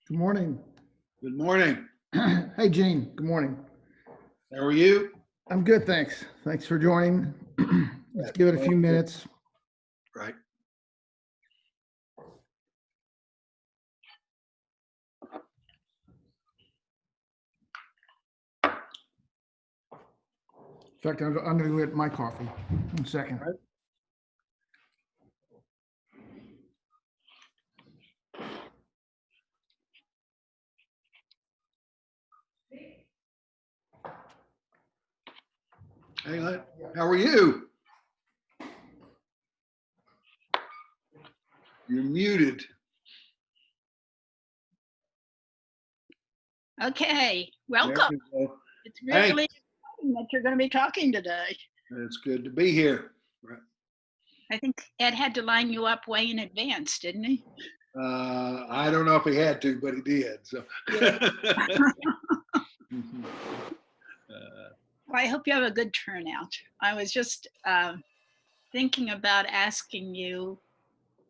Good morning. Good morning. Hey, Gene. Good morning. How are you? I'm good, thanks. Thanks for joining. Let's give it a few minutes. Right. In fact, I'm going to get my coffee. 1 second. Right. Hey, how are you? You're muted. Okay, There welcome. we go. It's Thanks. really exciting that you're going to be talking today. It's good to be here. Right. I think Ed had to line you up way in advance, didn't he? I don't know if he had to, but he did. So. Well, I hope you have a good turnout. I was just thinking about asking you,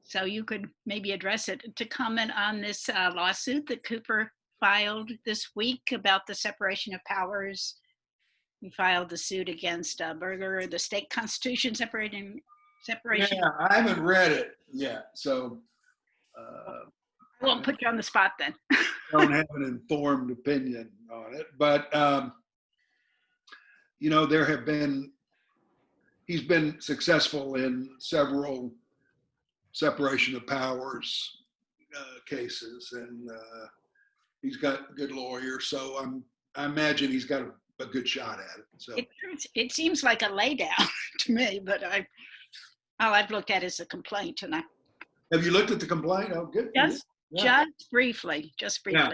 so you could maybe address it, to comment on this lawsuit that Cooper filed this week about the separation of powers. He filed the suit against Berger, the state constitution separation. Yeah, I haven't read it yet, so I won't put you on the spot then. don't have an informed opinion on it. But he's been successful in several separation of powers cases, and he's got good lawyers, so I imagine he's got a good shot at it. So it seems like a laydown to me, but all I've looked at is the complaint, and have you looked at the complaint? Oh, good. Just briefly. Yeah.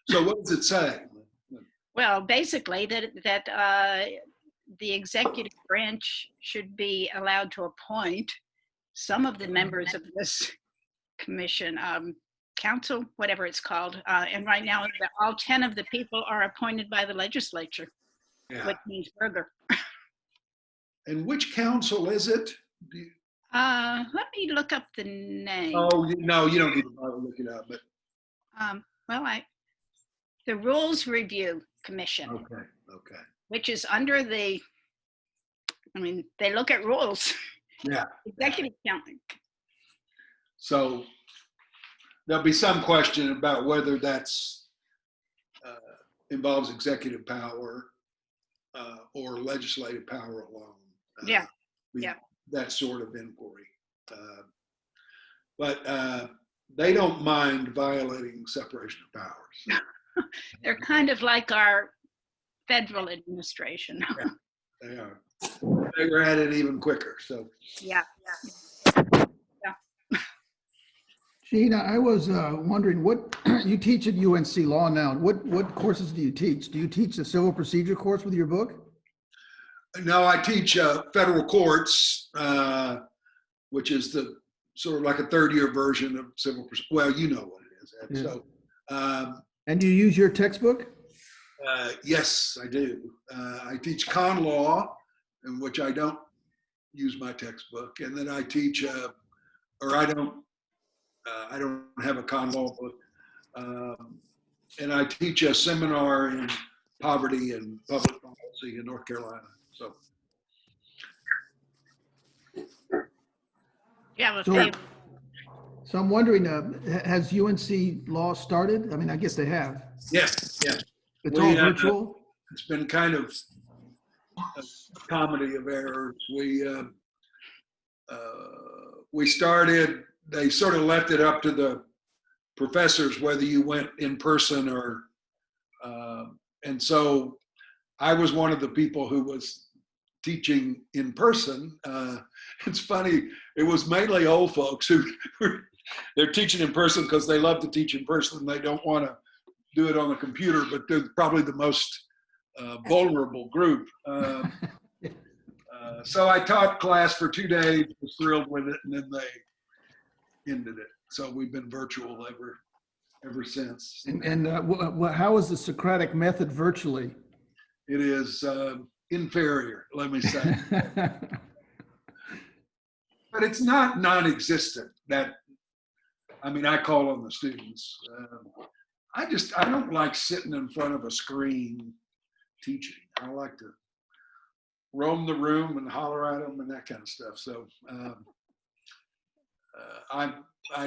So what does it say? Well, basically that the executive branch should be allowed to appoint some of the members of this commission, council, whatever it's called, and right now all 10 of the people are appointed by the legislature, which means Berger. And which council is it? Let me look up the name. Oh, no, you don't need to look it up, but the Rules Review Commission. Okay. Which is under they look at rules. Yeah. Executive counting. So there'll be some question about whether that's involves executive power or legislative power alone. That sort of inquiry. But they don't mind violating separation of powers. They're kind of like our federal administration. Yeah, they are. They were at it even quicker. So yeah. Gina, I was wondering what you teach at UNC Law now. What courses do you teach? Do you teach the civil procedure course with your book? No, I teach federal courts, which is the sort of like a third-year version of civil. Well, you know what it is. Ed. Yeah. So, and do you use your textbook? Yes, I do. I teach con law, in which I don't use my textbook, and then I teach, I don't have a con law book, and I teach a seminar in poverty and public policy in North Carolina. So. Yeah, so I'm wondering, has UNC Law started? I mean, I guess they have. Yes. It's all virtual? It's been kind of a comedy of errors. We started, they sort of left it up to the professors whether you went in person or, and so I was one of the people who was teaching in person. It's funny, it was mainly old folks who they're teaching in person because they love to teach in person and they don't want to do it on the computer, but they're probably the most vulnerable group. So I taught class for 2 days, was thrilled with it, and then they ended it. So we've been virtual ever since. And how is the Socratic method virtually? It is inferior, let me say. But it's not non-existent. I call on the students. I don't like sitting in front of a screen teaching. I like to roam the room and holler at them and that kind of stuff. So I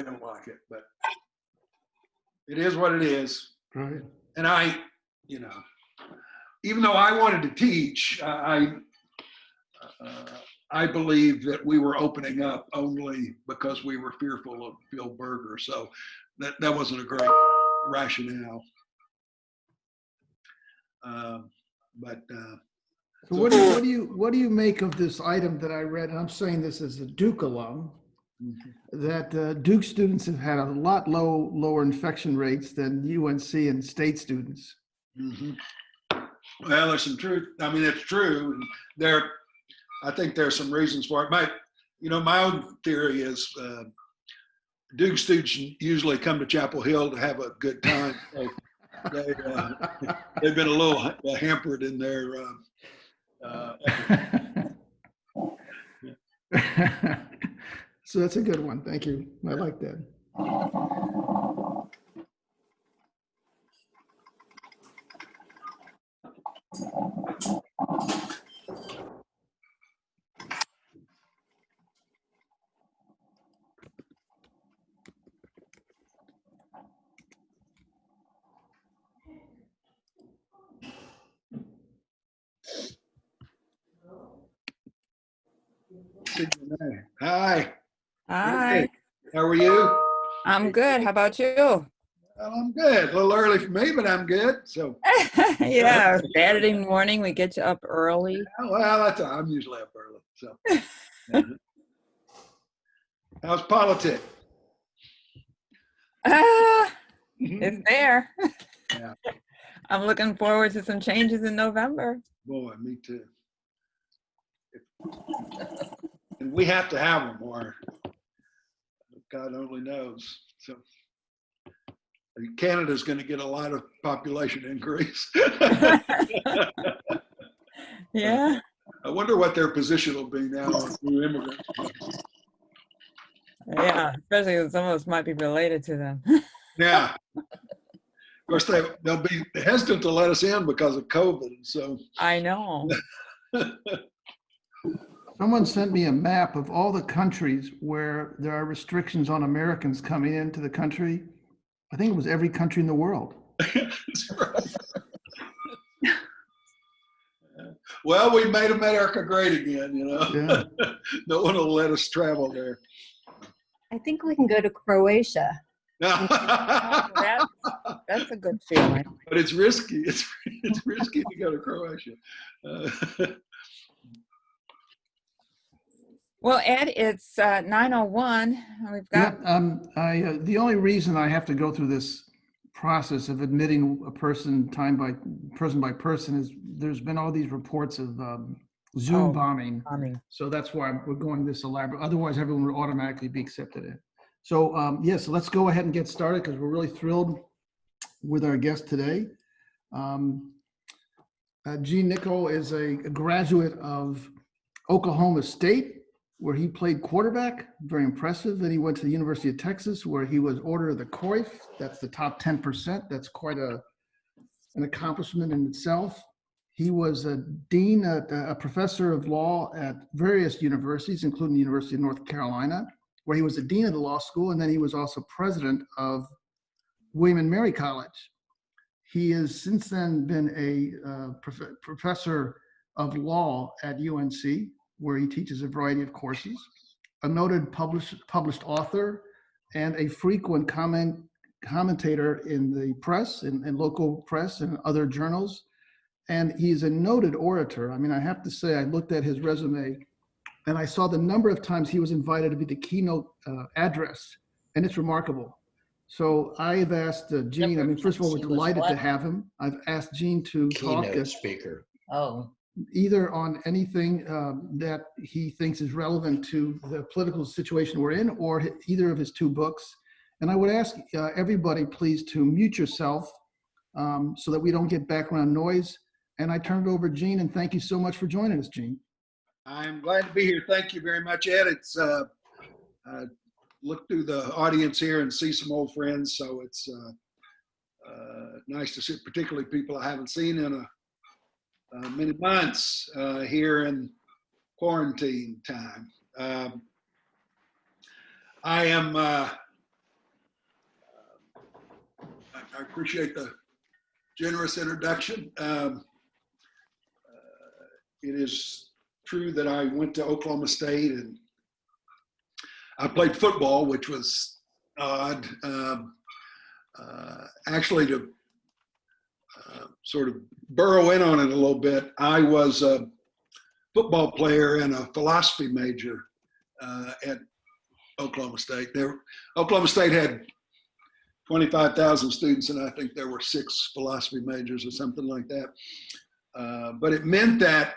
don't like it, but it is what it is. Right. And even though I wanted to teach, I believe that we were opening up only because we were fearful of Phil Berger. So that wasn't a great rationale. So what do you make of this item that I read? And I'm saying this as a Duke alum, that Duke students have had a lot lower infection rates than UNC and state students. Mm-hmm. Well, there's some truth. I mean, it's true. And I think there's some reasons for it. My own theory is Duke students usually come to Chapel Hill to have a good time. So they've been a little hampered in their. So that's a good one. Thank you. I like that. Hi. Hi, Hey, how are you? I'm good. How about you? Well, I'm good. A little early for me, but I'm good. So, Yeah, Saturday morning, we get you up early. well, I'm usually up early. So, how's politics? Ah, it's there. Yeah. I'm looking forward to some changes in November. Boy, me too. And we have to have them, or God only knows. So Canada's going to get a lot of population increase. Yeah. I wonder what their position will be now on new immigrants. Yeah, especially when some of us might be related to them. Yeah. Of course, they'll be hesitant to let us in because of COVID. So I know. Someone sent me a map of all the countries where there are restrictions on Americans coming into the country. I think it was every country in the world. That's right. Well, we made America great again, Yeah. No one will let us travel there. I think we can go to Croatia. Oh, that's a good feeling. But it's risky. It's risky to go to Croatia. Well, Ed, it's 9:01. We've got. Yeah, the only reason I have to go through this process of admitting a person by person is there's been all these reports of Zoom bombing. So that's why we're going this elaborate. Otherwise, everyone would automatically be accepted in. So so let's go ahead and get started because we're really thrilled with our guest today. Gene Nichol is a graduate of Oklahoma State, where he played quarterback, very impressive. Then he went to the University of Texas, where he was Order of the Cruyff. That's the top 10%. That's quite an accomplishment in itself. He was a dean, a professor of law at various universities, including the University of North Carolina, where he was the dean of the law school, and then he was also president of William and Mary College. He has since then been a professor of law at UNC, where he teaches a variety of courses, a noted published author, and a frequent commentator in the press, in local press and other journals. And he's a noted orator. I mean, I have to say, I looked at his resume and I saw the number of times he was invited to be the keynote address, and it's remarkable. So I've asked Gene, I mean, first of all, we're delighted to have him. I've asked Gene to talk. Keynote speaker. Oh. Either on anything that he thinks is relevant to the political situation we're in, or either of his two books. And I would ask everybody, please, to mute yourself so that we don't get background noise. And I turn it over to Gene, and thank you so much for joining us, Gene. I'm glad to be here. Thank you very much, Ed. It's look through the audience here and see some old friends. So it's nice to see, particularly people I haven't seen in many months here in quarantine time. I am. I appreciate the generous introduction. It is true that I went to Oklahoma State and I played football, which was odd. Actually, to sort of burrow in on it a little bit, I was a football player and a philosophy major at Oklahoma State. Oklahoma State had 25,000 students, and I think there were 6 philosophy majors or something like that. But it meant that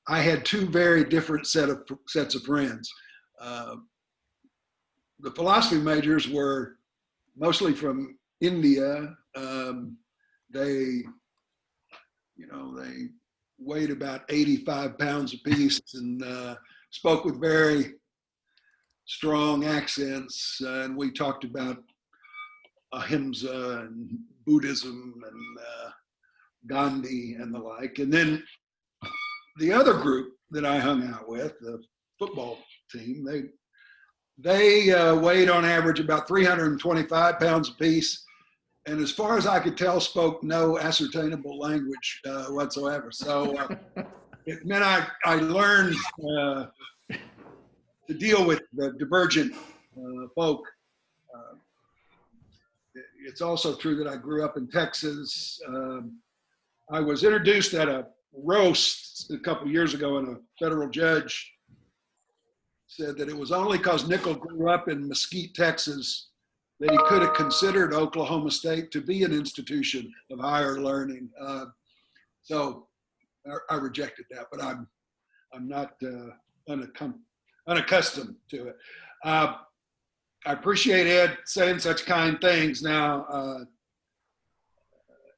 I had 2 very different sets of friends. The philosophy majors were mostly from India. They weighed about 85 pounds apiece and spoke with very strong accents. And we talked about ahimsa and Buddhism and Gandhi and the like. And then the other group that I hung out with, the football team, they weighed on average about 325 pounds apiece, and as far as I could tell, spoke no ascertainable language whatsoever. So it meant I learned to deal with the divergent folk. It's also true that I grew up in Texas. I was introduced at a roast a couple of years ago, and a federal judge said that it was only because Nichol grew up in Mesquite, Texas, that he could have considered Oklahoma State to be an institution of higher learning. So I rejected that, but I'm not unaccustomed to it. I appreciate Ed saying such kind things. Now,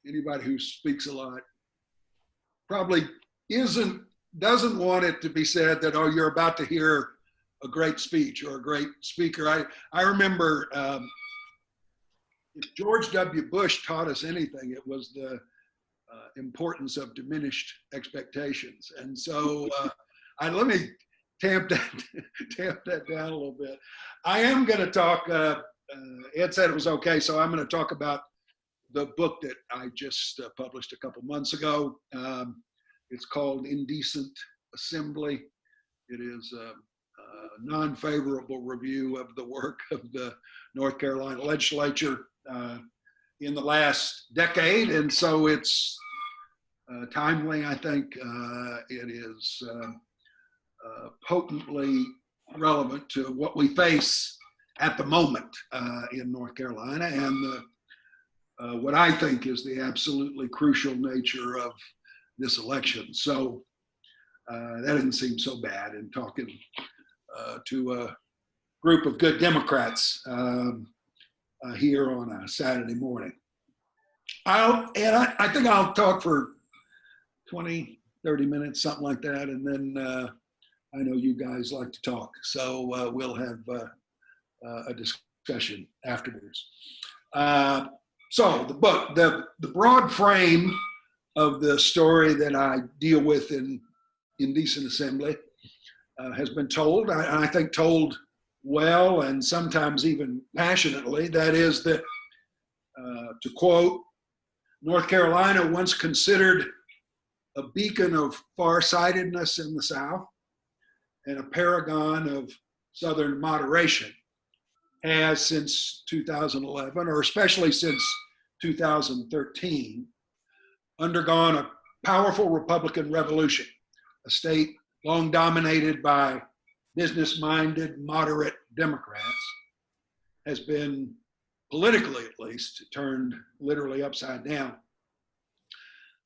anybody who speaks a lot probably doesn't want it to be said that, oh, you're about to hear a great speech or a great speaker. I remember if George W. Bush taught us anything, it was the importance of diminished expectations. And so let me tamp that down a little bit. I am going to talk, Ed said it was okay, so I'm going to talk about the book that I just published a couple months ago. It's called Indecent Assembly. It is a non-favorable review of the work of the North Carolina legislature in the last decade, and so it's timely. I think it is potently relevant to what we face at the moment in North Carolina, and what I think is the absolutely crucial nature of this election. So that didn't seem so bad in talking to a group of good Democrats here on a Saturday morning. I think I'll talk for 20, 30 minutes, something like that, and then I know you guys like to talk, so we'll have a discussion afterwards. So the book, the broad frame of the story that I deal with in Indecent Assembly has been told, I think told well and sometimes even passionately. That is that, to quote, North Carolina, once considered a beacon of farsightedness in the South and a paragon of Southern moderation, has since 2011, or especially since 2013, undergone a powerful Republican revolution. A state long dominated by business-minded, moderate Democrats has been, politically at least, turned literally upside down.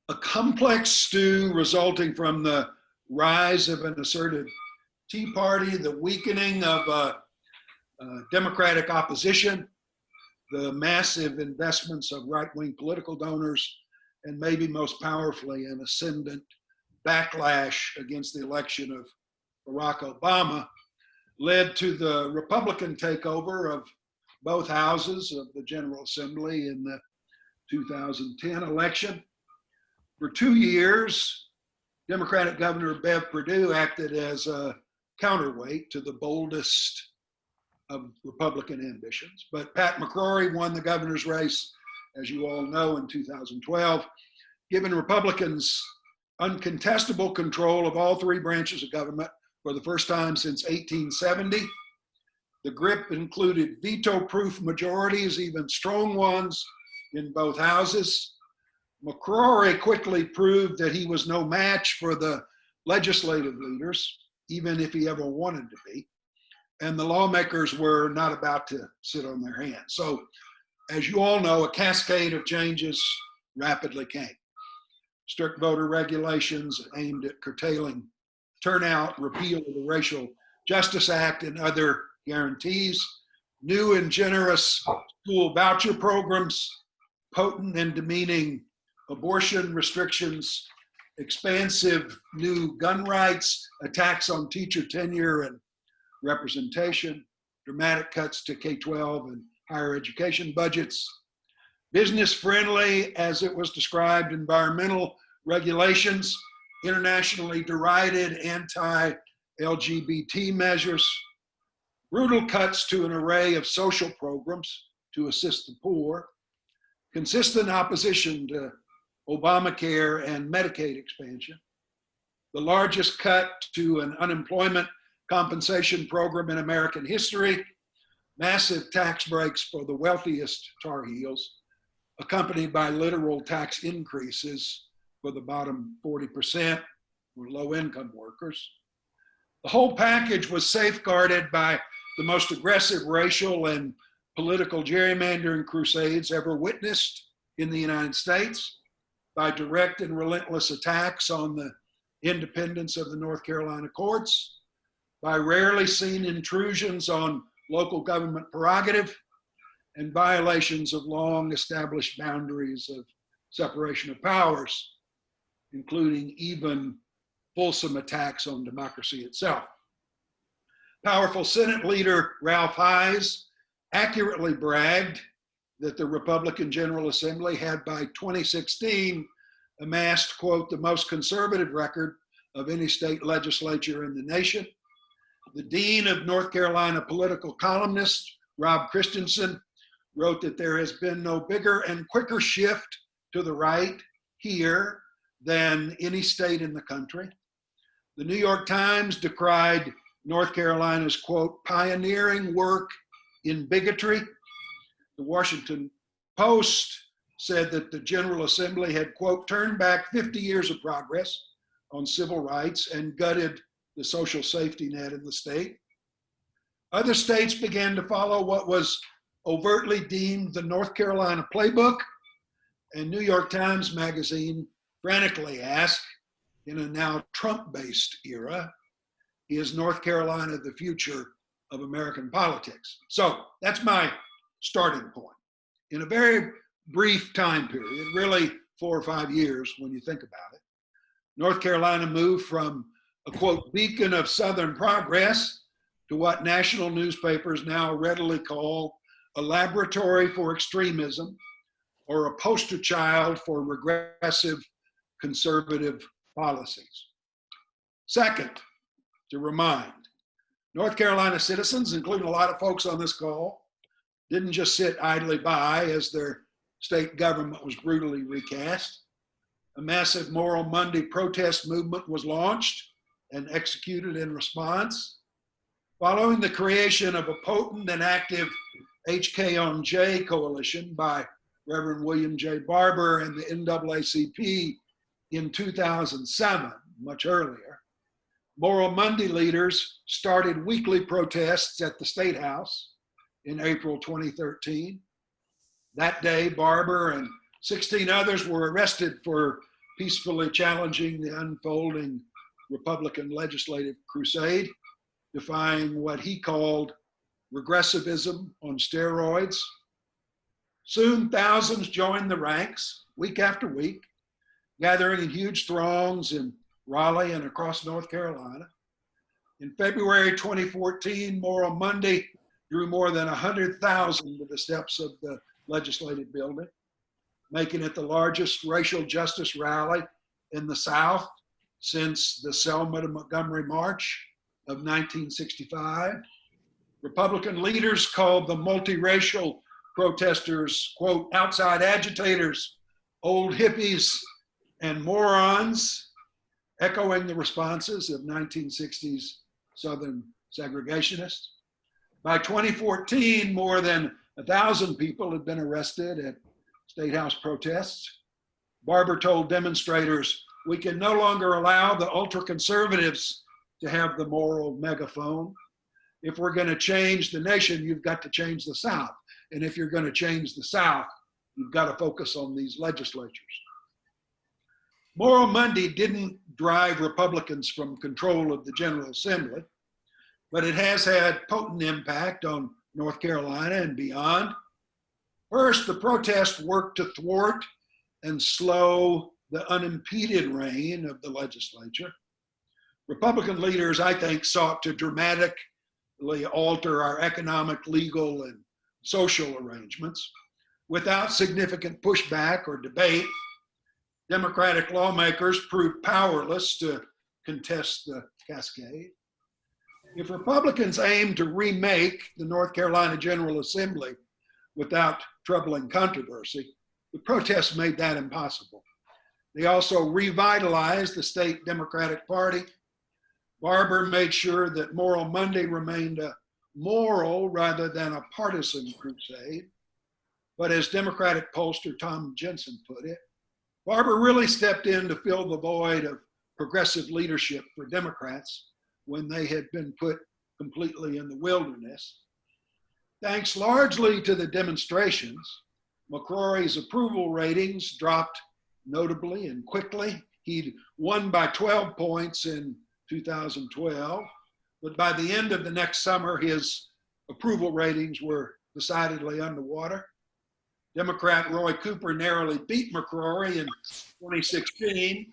A complex stew resulting from the rise of an assertive Tea Party, the weakening of Democratic opposition, the massive investments of right-wing political donors, and maybe most powerfully an ascendant backlash against the election of Barack Obama, led to the Republican takeover of both houses of the General Assembly in the 2010 election. For 2 years, Democratic Governor Bev Perdue acted as a counterweight to the boldest of Republican ambitions. But Pat McCrory won the governor's race, as you all know, in 2012, giving Republicans uncontestable control of all three branches of government for the first time since 1870. The grip included veto-proof majorities, even strong ones, in both houses. McCrory quickly proved that he was no match for the legislative leaders, even if he ever wanted to be. And the lawmakers were not about to sit on their hands. So, as you all know, a cascade of changes rapidly came. Strict voter regulations aimed at curtailing turnout, repeal of the Racial Justice Act and other guarantees, new and generous school voucher programs, potent and demeaning abortion restrictions, expansive new gun rights, attacks on teacher tenure and representation, dramatic cuts to K-12 and higher education budgets, business-friendly, as it was described, environmental regulations, internationally derided anti-LGBT measures, brutal cuts to an array of social programs to assist the poor, consistent opposition to Obamacare and Medicaid expansion, the largest cut to an unemployment compensation program in American history, massive tax breaks for the wealthiest Tar Heels, accompanied by literal tax increases for the bottom 40% for low-income workers. The whole package was safeguarded by the most aggressive racial and political gerrymandering crusades ever witnessed in the United States, by direct and relentless attacks on the independence of the North Carolina courts, by rarely seen intrusions on local government prerogative, and violations of long established boundaries of separation of powers, including even fulsome attacks on democracy itself. Powerful Senate leader Ralph Hayes accurately bragged that the Republican General Assembly had by 2016 amassed, quote, the most conservative record of any state legislature in the nation. The Dean of North Carolina political columnist, Rob Christensen, wrote that there has been no bigger and quicker shift to the right here than any state in the country. The New York Times decried North Carolina's, quote, pioneering work in bigotry. The Washington Post said that the General Assembly had, quote, turned back 50 years of progress on civil rights and gutted the social safety net in the state. Other states began to follow what was overtly deemed the North Carolina playbook, and New York Times Magazine frantically asked, in a now Trump-based era, is North Carolina the future of American politics? So that's my starting point. In a very brief time period, really 4 or 5 years when you think about it, North Carolina moved from a, quote, beacon of Southern progress to what national newspapers now readily call a laboratory for extremism or a poster child for regressive conservative policies. Second, to remind, North Carolina citizens, including a lot of folks on this call, didn't just sit idly by as their state government was brutally recast. A massive Moral Monday protest movement was launched and executed in response. Following the creation of a potent and active HK on J coalition by Reverend William J. Barber and the NAACP in 2007, much earlier, Moral Monday leaders started weekly protests at the State House in April 2013. That day, Barber and 16 others were arrested for peacefully challenging the unfolding Republican legislative crusade, defying what he called regressivism on steroids. Soon, thousands joined the ranks week after week, gathering in huge throngs in Raleigh and across North Carolina. In February 2014, Moral Monday drew more than 100,000 to the steps of the legislative building. making it the largest racial justice rally in the South since the Selma to Montgomery March of 1965. Republican leaders called the multiracial protesters, quote, outside agitators, old hippies, and morons, echoing the responses of 1960s Southern segregationists. By 2014, more than 1,000 people had been arrested at State House protests. Barber told demonstrators, we can no longer allow the ultra-conservatives to have the moral megaphone. If we're going to change the nation, you've got to change the South. And if you're going to change the South, you've got to focus on these legislatures. Moral Monday didn't drive Republicans from control of the General Assembly, but it has had potent impact on North Carolina and beyond. First, the protest worked to thwart and slow the unimpeded reign of the legislature. Republican leaders, I think, sought to dramatically alter our economic, legal, and social arrangements without significant pushback or debate. Democratic lawmakers proved powerless to contest the cascade. If Republicans aimed to remake the North Carolina General Assembly without troubling controversy, the protests made that impossible. They also revitalized the state Democratic Party. Barber made sure that Moral Monday remained a moral rather than a partisan crusade. But as Democratic pollster Tom Jensen put it, Barber really stepped in to fill the void of progressive leadership for Democrats when they had been put completely in the wilderness. Thanks largely to the demonstrations, McCrory's approval ratings dropped notably and quickly. He'd won by 12 points in 2012, but by the end of the next summer, his approval ratings were decidedly underwater. Democrat Roy Cooper narrowly beat McCrory in 2016.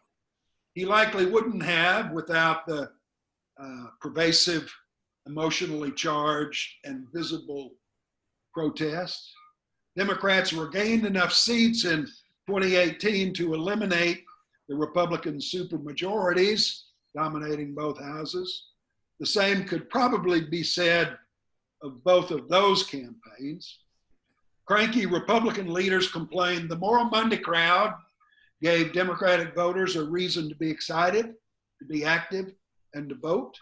He likely wouldn't have without the pervasive, emotionally charged, and visible protests. Democrats regained enough seats in 2018 to eliminate the Republican supermajorities dominating both houses. The same could probably be said of both of those campaigns. Cranky Republican leaders complained the Moral Monday crowd gave Democratic voters a reason to be excited, to be active, and to vote.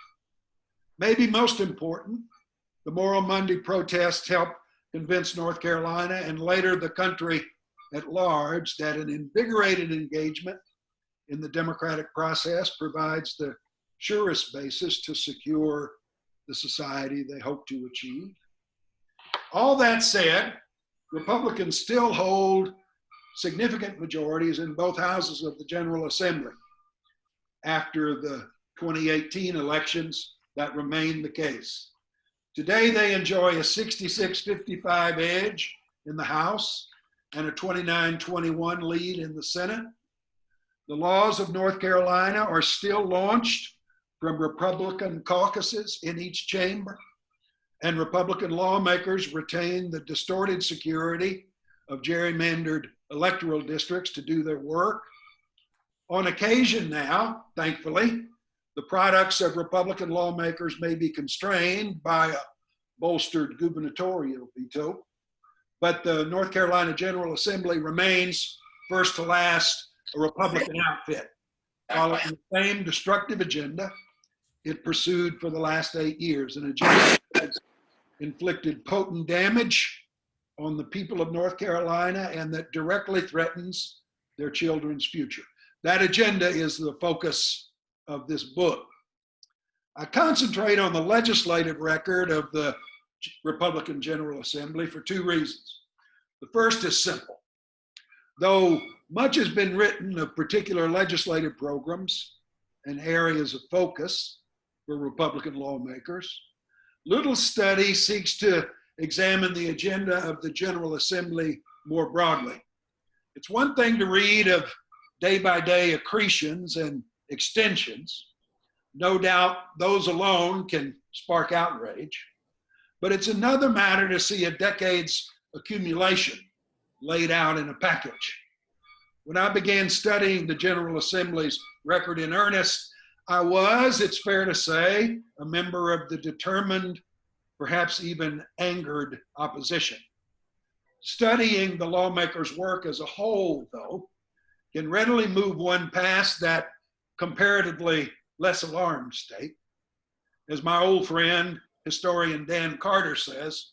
Maybe most important, the Moral Monday protests helped convince North Carolina and later the country at large that an invigorated engagement in the democratic process provides the surest basis to secure the society they hope to achieve. All that said, Republicans still hold significant majorities in both houses of the General Assembly. After the 2018 elections, that remained the case. Today, they enjoy a 66-55 edge in the House and a 29-21 lead in the Senate. The laws of North Carolina are still launched from Republican caucuses in each chamber, and Republican lawmakers retain the distorted security of gerrymandered electoral districts to do their work. On occasion now, thankfully, the products of Republican lawmakers may be constrained by a bolstered gubernatorial veto, but the North Carolina General Assembly remains first to last a Republican outfit, following the same destructive agenda it pursued for the last 8 years, an agenda that has inflicted potent damage on the people of North Carolina and that directly threatens their children's future. That agenda is the focus of this book. I concentrate on the legislative record of the Republican General Assembly for two reasons. The first is simple. Though much has been written of particular legislative programs and areas of focus for Republican lawmakers, little study seeks to examine the agenda of the General Assembly more broadly. It's one thing to read of day-by-day accretions and extensions. No doubt those alone can spark outrage, but it's another matter to see a decade's accumulation laid out in a package. When I began studying the General Assembly's record in earnest, I was, it's fair to say, a member of the determined, perhaps even angered opposition. Studying the lawmakers' work as a whole, though, can readily move one past that comparatively less alarmed state. As my old friend, historian Dan Carter says,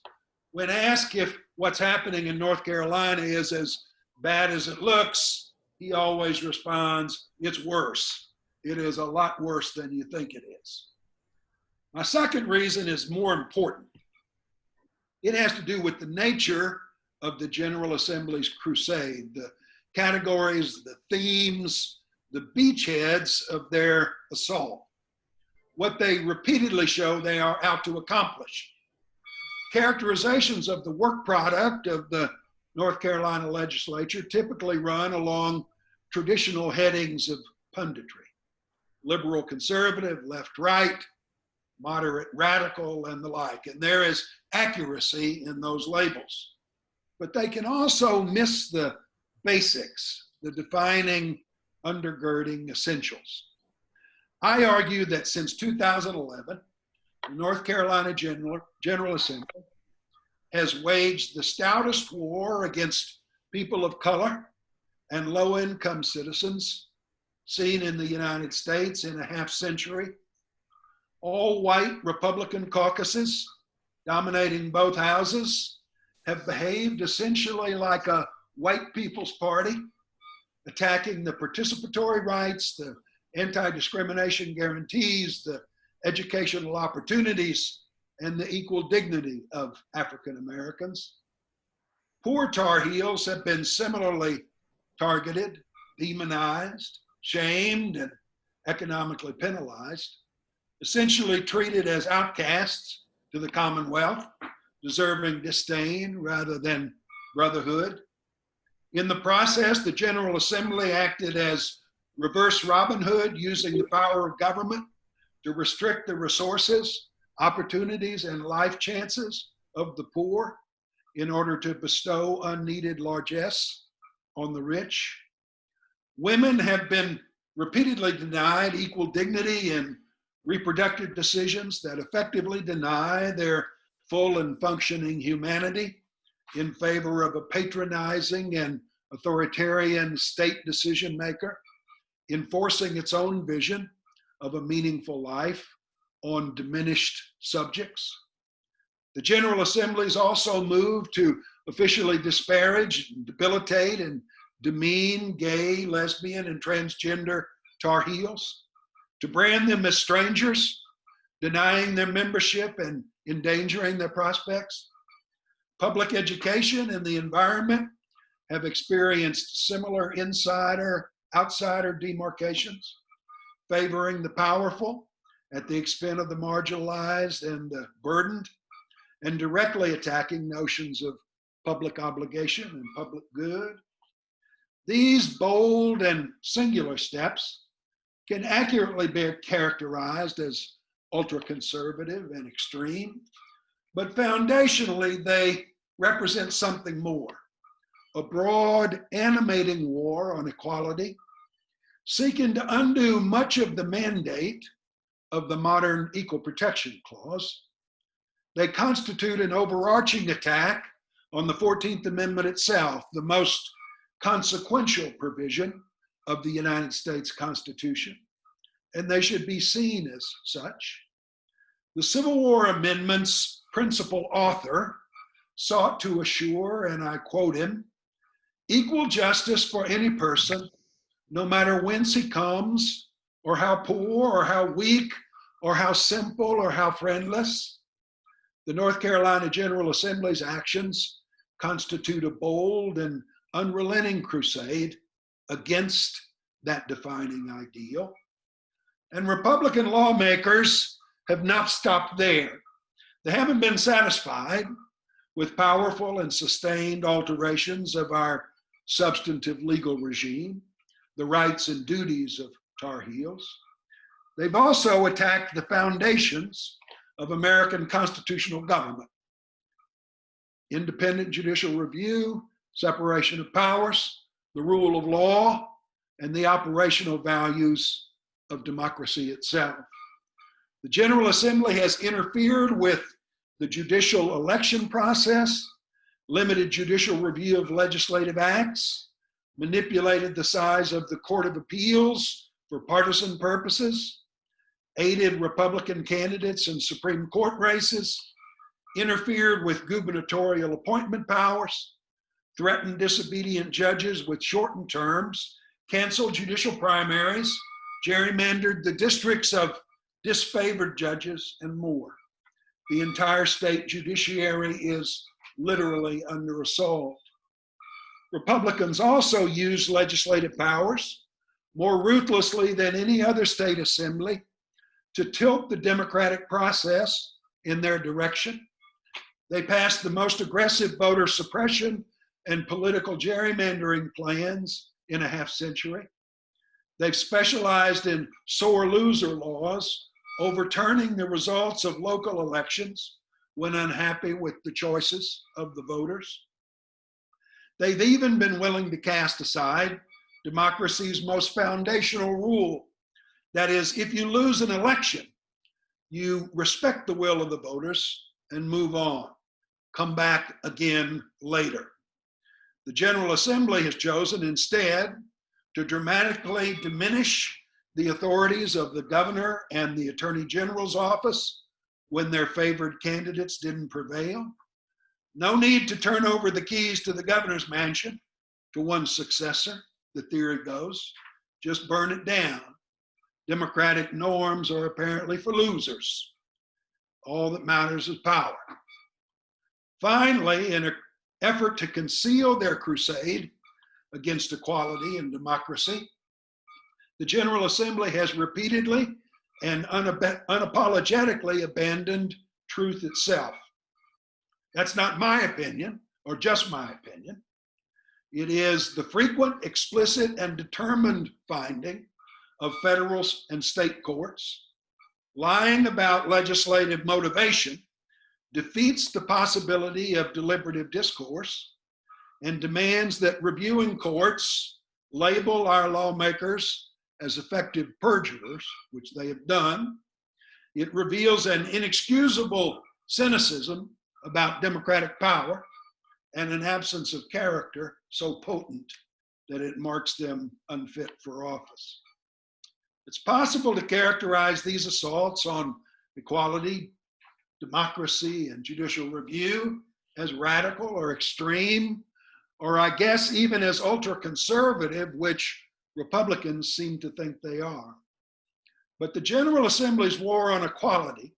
when asked if what's happening in North Carolina is as bad as it looks, he always responds, it's worse. It is a lot worse than you think it is. My second reason is more important. It has to do with the nature of the General Assembly's crusade, the categories, the themes, the beachheads of their assault. What they repeatedly show they are out to accomplish. Characterizations of the work product of the North Carolina legislature typically run along traditional headings of punditry: liberal conservative, left right, moderate radical, and the like. And there is accuracy in those labels. But they can also miss the basics, the defining, undergirding essentials. I argue that since 2011, the North Carolina General Assembly has waged the stoutest war against people of color and low-income citizens seen in the United States in a half century. All white Republican caucuses dominating both houses have behaved essentially like a white people's party, attacking the participatory rights, the anti-discrimination guarantees, the educational opportunities, and the equal dignity of African Americans. Poor Tar Heels have been similarly targeted, demonized, shamed, and economically penalized, essentially treated as outcasts to the Commonwealth, deserving disdain rather than brotherhood. In the process, the General Assembly acted as reverse Robin Hood, using the power of government to restrict the resources, opportunities, and life chances of the poor in order to bestow unneeded largesse on the rich. Women have been repeatedly denied equal dignity in reproductive decisions that effectively deny their full and functioning humanity in favor of a patronizing and authoritarian state decision maker, enforcing its own vision of a meaningful life on diminished subjects. The General Assembly's also moved to officially disparage, debilitate, and demean gay, lesbian, and transgender Tar Heels, to brand them as strangers, denying their membership and endangering their prospects. Public education and the environment have experienced similar insider-outsider demarcations, favoring the powerful at the expense of the marginalized and the burdened, and directly attacking notions of public obligation and public good. These bold and singular steps can accurately be characterized as ultra-conservative and extreme, but foundationally they represent something more: a broad, animating war on equality, seeking to undo much of the mandate of the modern Equal Protection Clause. They constitute an overarching attack on the 14th Amendment itself, the most consequential provision of the United States Constitution, and they should be seen as such. The Civil War Amendment's principal author sought to assure, and I quote him, equal justice for any person, no matter whence he comes, or how poor, or how weak, or how simple, or how friendless. The North Carolina General Assembly's actions constitute a bold and unrelenting crusade against that defining ideal. And Republican lawmakers have not stopped there. They haven't been satisfied with powerful and sustained alterations of our substantive legal regime, the rights and duties of Tar Heels. They've also attacked the foundations of American constitutional government: independent judicial review, separation of powers, the rule of law, and the operational values of democracy itself. The General Assembly has interfered with the judicial election process, limited judicial review of legislative acts, manipulated the size of the Court of Appeals for partisan purposes, aided Republican candidates in Supreme Court races, interfered with gubernatorial appointment powers, threatened disobedient judges with shortened terms, canceled judicial primaries, gerrymandered the districts of disfavored judges, and more. The entire state judiciary is literally under assault. Republicans also use legislative powers more ruthlessly than any other state assembly to tilt the democratic process in their direction. They passed the most aggressive voter suppression and political gerrymandering plans in a half century. They've specialized in sore loser laws, overturning the results of local elections when unhappy with the choices of the voters. They've even been willing to cast aside democracy's most foundational rule. That is, if you lose an election, you respect the will of the voters and move on. Come back again later. The General Assembly has chosen instead to dramatically diminish the authorities of the governor and the Attorney General's office when their favored candidates didn't prevail. No need to turn over the keys to the governor's mansion to one successor, the theory goes. Just burn it down. Democratic norms are apparently for losers. All that matters is power. Finally, in an effort to conceal their crusade against equality and democracy, the General Assembly has repeatedly and unapologetically abandoned truth itself. That's not my opinion, or just my opinion. It is the frequent, explicit, and determined finding of federal and state courts. Lying about legislative motivation defeats the possibility of deliberative discourse and demands that reviewing courts label our lawmakers as effective perjurers, which they have done. It reveals an inexcusable cynicism about democratic power and an absence of character so potent that it marks them unfit for office. It's possible to characterize these assaults on equality, democracy, and judicial review as radical or extreme, or I guess even as ultra-conservative, which Republicans seem to think they are. But the General Assembly's war on equality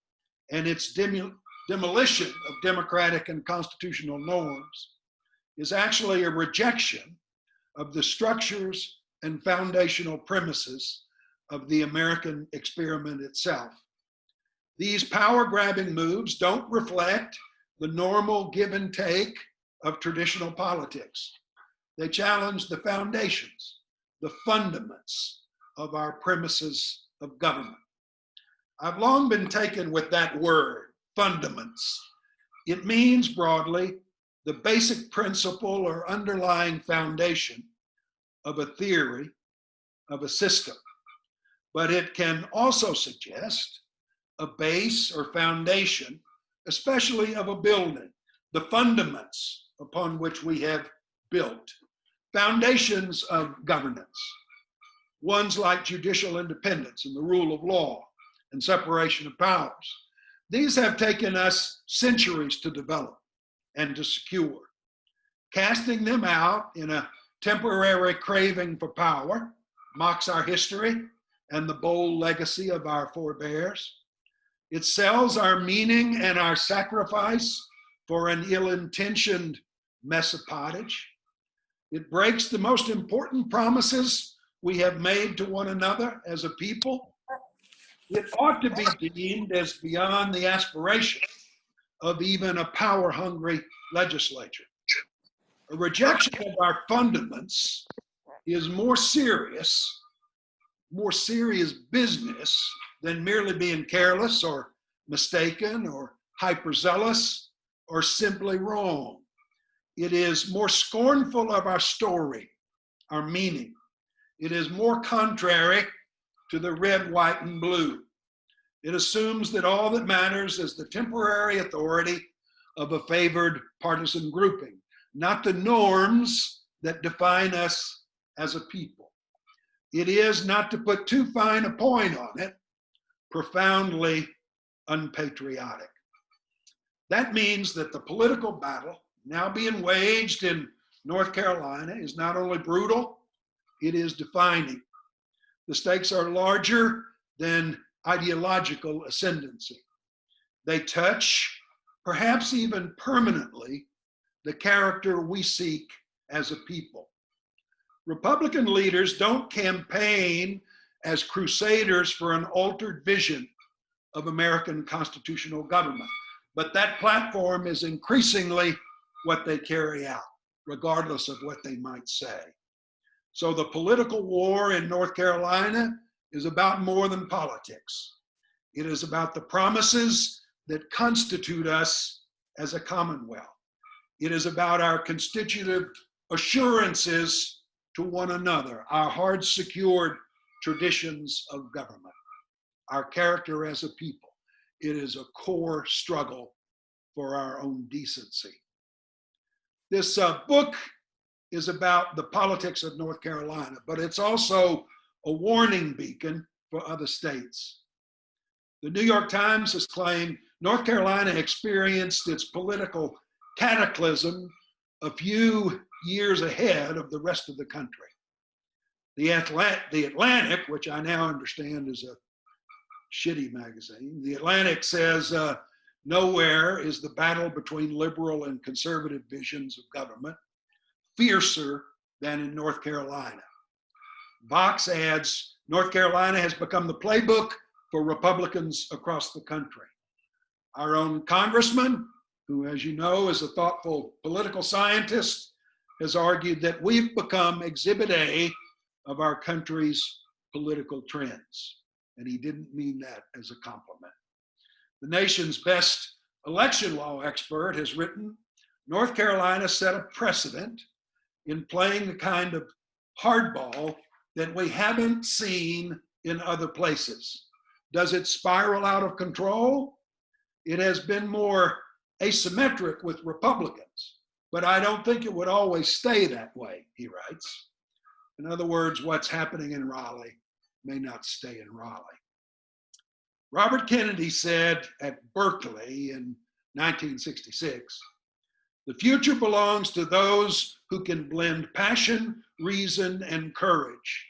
and its demolition of democratic and constitutional norms is actually a rejection of the structures and foundational premises of the American experiment itself. These power-grabbing moves don't reflect the normal give and take of traditional politics. They challenge the foundations, the fundaments of our premises of government. I've long been taken with that word, fundaments. It means broadly the basic principle or underlying foundation of a theory, of a system. But it can also suggest a base or foundation, especially of a building, the fundaments upon which we have built, foundations of governance, ones like judicial independence and the rule of law and separation of powers. These have taken us centuries to develop and to secure. Casting them out in a temporary craving for power mocks our history and the bold legacy of our forebears. It sells our meaning and our sacrifice for an ill-intentioned mess of pottage. It breaks the most important promises we have made to one another as a people. It ought to be deemed as beyond the aspiration of even a power-hungry legislature. A rejection of our fundaments is more serious business than merely being careless or mistaken or hyperzealous or simply wrong. It is more scornful of our story, our meaning. It is more contrary to the red, white, and blue. It assumes that all that matters is the temporary authority of a favored partisan grouping, not the norms that define us as a people. It is, not to put too fine a point on it, profoundly unpatriotic. That means that the political battle now being waged in North Carolina is not only brutal, it is defining. The stakes are larger than ideological ascendancy. They touch, perhaps even permanently, the character we seek as a people. Republican leaders don't campaign as crusaders for an altered vision of American constitutional government, but that platform is increasingly what they carry out, regardless of what they might say. So the political war in North Carolina is about more than politics. It is about the promises that constitute us as a commonwealth. It is about our constitutive assurances to one another, our hard secured traditions of government, our character as a people. It is a core struggle for our own decency. This book is about the politics of North Carolina, but it's also a warning beacon for other states. The New York Times has claimed North Carolina experienced its political cataclysm a few years ahead of the rest of the country. The Atlantic, which I now understand is a shitty magazine, the Atlantic says nowhere is the battle between liberal and conservative visions of government fiercer than in North Carolina. Vox adds, North Carolina has become the playbook for Republicans across the country. Our own congressman, who, as you know, is a thoughtful political scientist, has argued that we've become Exhibit A of our country's political trends. And he didn't mean that as a compliment. The nation's best election law expert has written, North Carolina set a precedent in playing the kind of hardball that we haven't seen in other places. Does it spiral out of control? It has been more asymmetric with Republicans, but I don't think it would always stay that way, he writes. In other words, what's happening in Raleigh may not stay in Raleigh. Robert Kennedy said at Berkeley in 1966, the future belongs to those who can blend passion, reason, and courage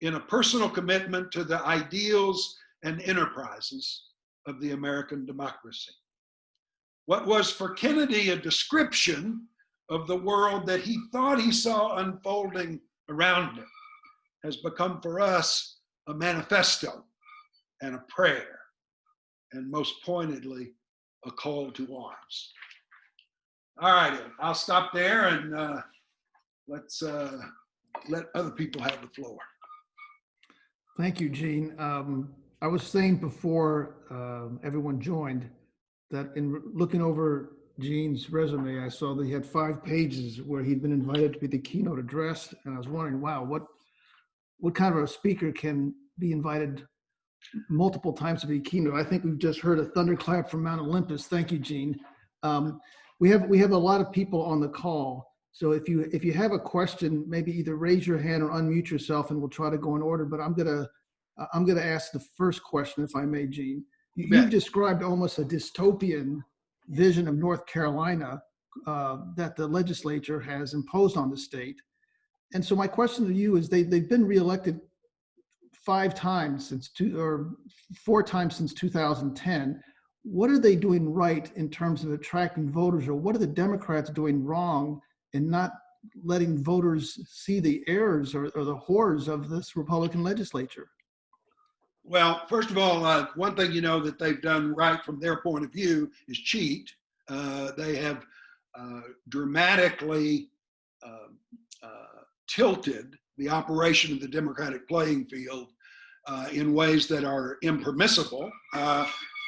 in a personal commitment to the ideals and enterprises of the American democracy. What was for Kennedy a description of the world that he thought he saw unfolding around him has become for us a manifesto and a prayer, and most pointedly, a call to arms. All right, I'll stop there and let's let other people have the floor. Thank you, Gene. I was saying before everyone joined that in looking over Gene's resume, I saw that he had 5 pages where he'd been invited to be the keynote address. And I was wondering, wow, what kind of a speaker can be invited multiple times to be keynote? I think we've just heard a thunderclap from Mount Olympus. Thank you, Gene. We have a lot of people on the call. So if you have a question, maybe either raise your hand or unmute yourself and we'll try to go in order. But I'm gonna ask the first question, if I may, Gene. You've described almost a dystopian vision of North Carolina that the legislature has imposed on the state. And so my question to you is, they've been reelected 4 times since 2010. What are they doing right in terms of attracting voters, or what are the Democrats doing wrong in not letting voters see the errors or the horrors of this Republican legislature? Well, first of all, one thing you know that they've done right from their point of view is cheat. They have dramatically tilted the operation of the Democratic playing field in ways that are impermissible.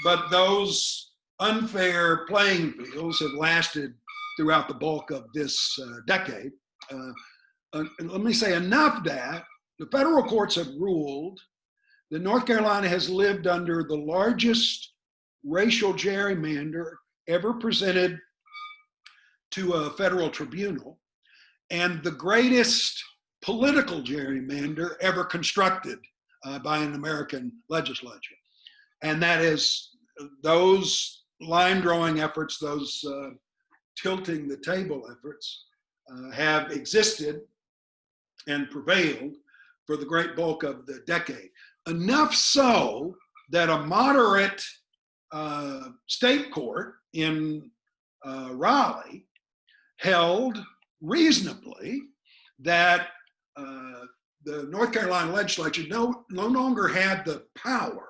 But those unfair playing fields have lasted throughout the bulk of this decade. let me say enough that the federal courts have ruled that North Carolina has lived under the largest racial gerrymander ever presented to a federal tribunal and the greatest political gerrymander ever constructed by an American legislature. And that is those line drawing efforts, those tilting the table efforts have existed and prevailed for the great bulk of the decade. Enough so that a moderate state court in Raleigh held reasonably that the North Carolina legislature no longer had the power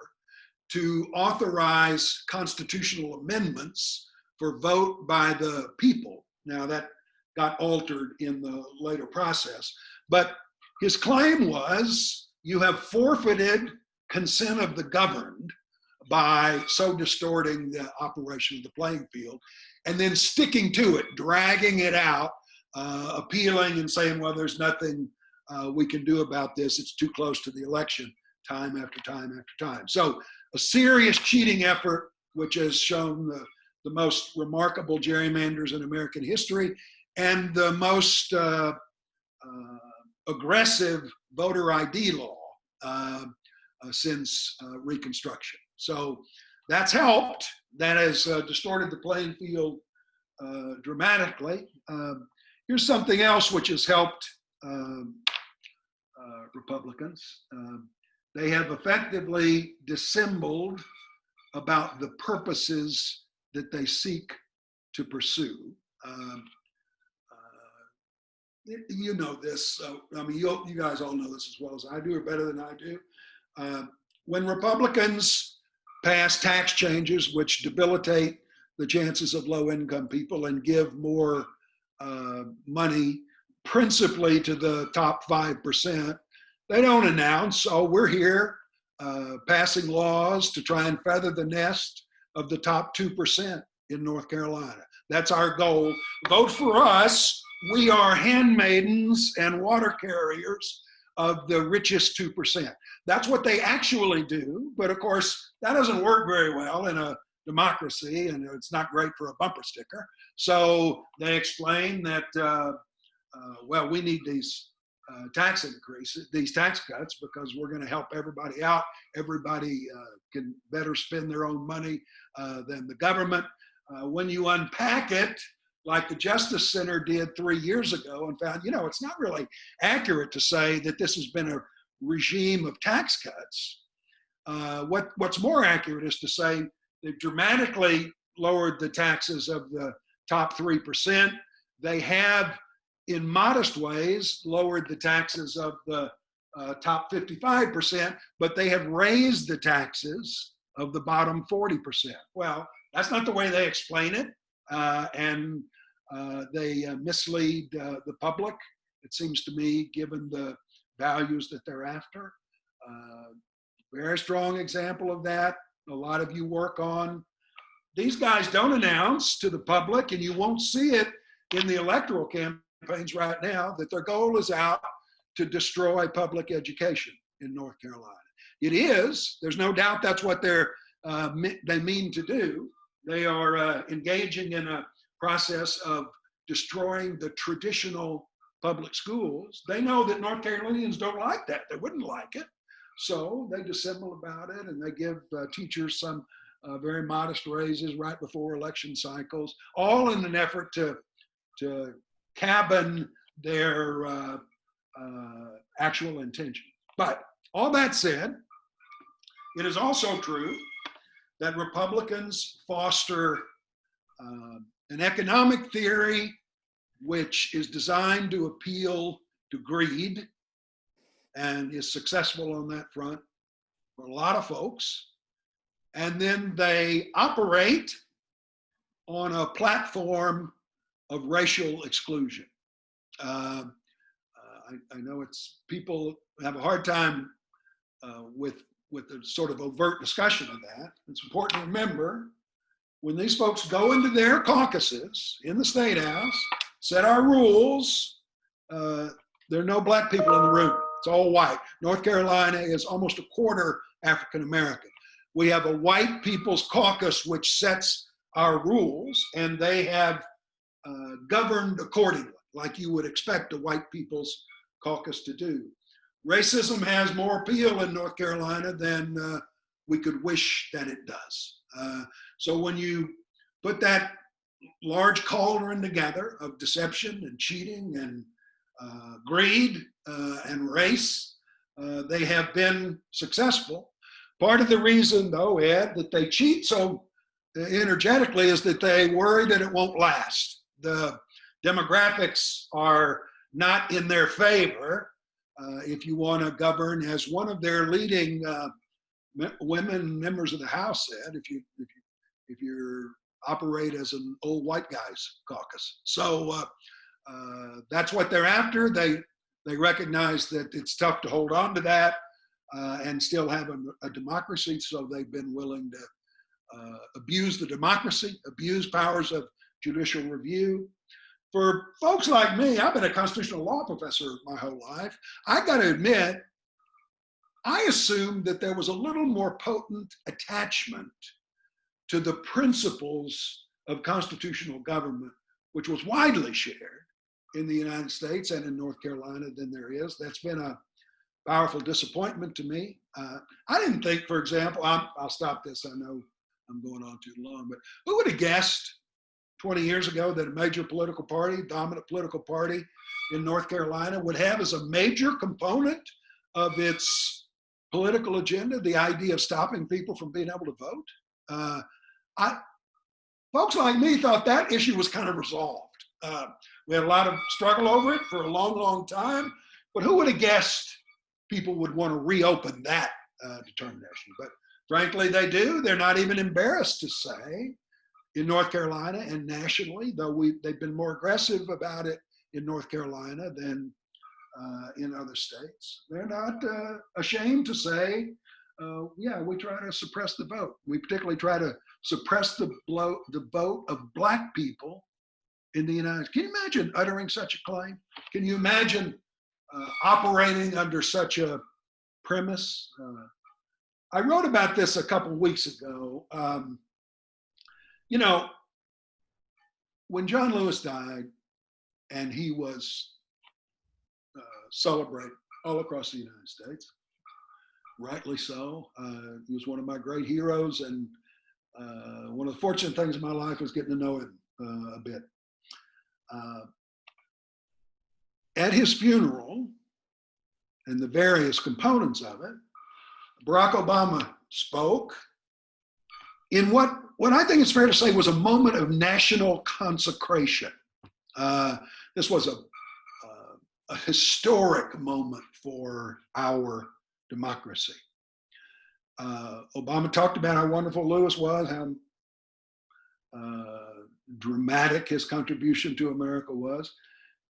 to authorize constitutional amendments for vote by the people. Now that got altered in the later process, but his claim was you have forfeited consent of the governed by so distorting the operation of the playing field, and then sticking to it, dragging it out, appealing and saying, well, there's nothing we can do about this. It's too close to the election, time after time after time. So a serious cheating effort, which has shown the most remarkable gerrymanders in American history and the most aggressive voter ID law since Reconstruction. So that's helped. That has distorted the playing field dramatically. Here's something else which has helped Republicans. They have effectively dissembled about the purposes that they seek to pursue. You know this. I mean, you guys all know this as well as I do, or better than I do. When Republicans pass tax changes which debilitate the chances of low-income people and give more money principally to the top 5%, they don't announce, oh, we're here passing laws to try and feather the nest of the top 2% in North Carolina. That's our goal. Vote for us. We are handmaidens and water carriers of the richest 2%. That's what they actually do. But of course, that doesn't work very well in a democracy, and it's not great for a bumper sticker. So they explain that, well, we need these tax increases, these tax cuts, because we're going to help everybody out. Everybody can better spend their own money than the government. When you unpack it, like the Justice Center did 3 years ago, and found, you know, it's not really accurate to say that this has been a regime of tax cuts. What's more accurate is to say they've dramatically lowered the taxes of the top 3%. They have, in modest ways, lowered the taxes of the top 55%, but they have raised the taxes of the bottom 40%. Well, that's not the way they explain it, and they mislead the public, it seems to me, given the values that they're after. Very strong example of that. A lot of you work on. These guys don't announce to the public, and you won't see it in the electoral campaigns right now, that their goal is out to destroy public education in North Carolina. It is. There's no doubt that's what they mean to do. They are engaging in a process of destroying the traditional public schools. They know that North Carolinians don't like that. They wouldn't like it. So they dissemble about it, and they give teachers some very modest raises right before election cycles, all in an effort to cabin their actual intention. But all that said, it is also true that Republicans foster an economic theory which is designed to appeal to greed and is successful on that front for a lot of folks. And then they operate on a platform of racial exclusion. I know people have a hard time with the sort of overt discussion of that. It's important to remember, when these folks go into their caucuses in the State House, set our rules, There are no black people in the room. It's all white. North Carolina is almost a quarter African American. We have a white people's caucus which sets our rules, and they have governed accordingly, like you would expect a white people's caucus to do. Racism has more appeal in North Carolina than we could wish that it does. So when you put that large cauldron together of deception and cheating and greed and race, they have been successful. Part of the reason, though, Ed, that they cheat so energetically is that they worry that it won't last. The demographics are not in their favor. If you want to govern, as one of their leading women members of the House said, if you operate as an old white guy's caucus. So that's what they're after. They recognize that it's tough to hold on to that and still have a democracy. So they've been willing to abuse the democracy, abuse powers of judicial review. For folks like me, I've been a constitutional law professor my whole life. I got to admit, I assumed that there was a little more potent attachment to the principles of constitutional government, which was widely shared in the United States and in North Carolina than there is. That's been a powerful disappointment to me. I didn't think, for example, I'll stop this, I know I'm going on too long, but who would have guessed 20 years ago that a major political party, dominant political party in North Carolina would have as a major component of its political agenda the idea of stopping people from being able to vote? Folks like me thought that issue was kind of resolved. We had a lot of struggle over it for a long, long time, but who would have guessed people would want to reopen that determination? But frankly, they do. They're not even embarrassed to say in North Carolina and nationally, though they've been more aggressive about it in North Carolina than in other states. They're not ashamed to say, yeah, we try to suppress the vote. We particularly try to suppress the vote of black people in the United States. Can you imagine uttering such a claim? Can you imagine operating under such a premise? I wrote about this a couple of weeks ago. You know, when John Lewis died, and he was celebrated all across the United States, rightly so. He was one of my great heroes, and one of the fortunate things in my life was getting to know him a bit. At his funeral, and the various components of it, Barack Obama spoke in what I think it's fair to say was a moment of national consecration. This was a historic moment for our democracy. Obama talked about how wonderful Lewis was, how dramatic his contribution to America was.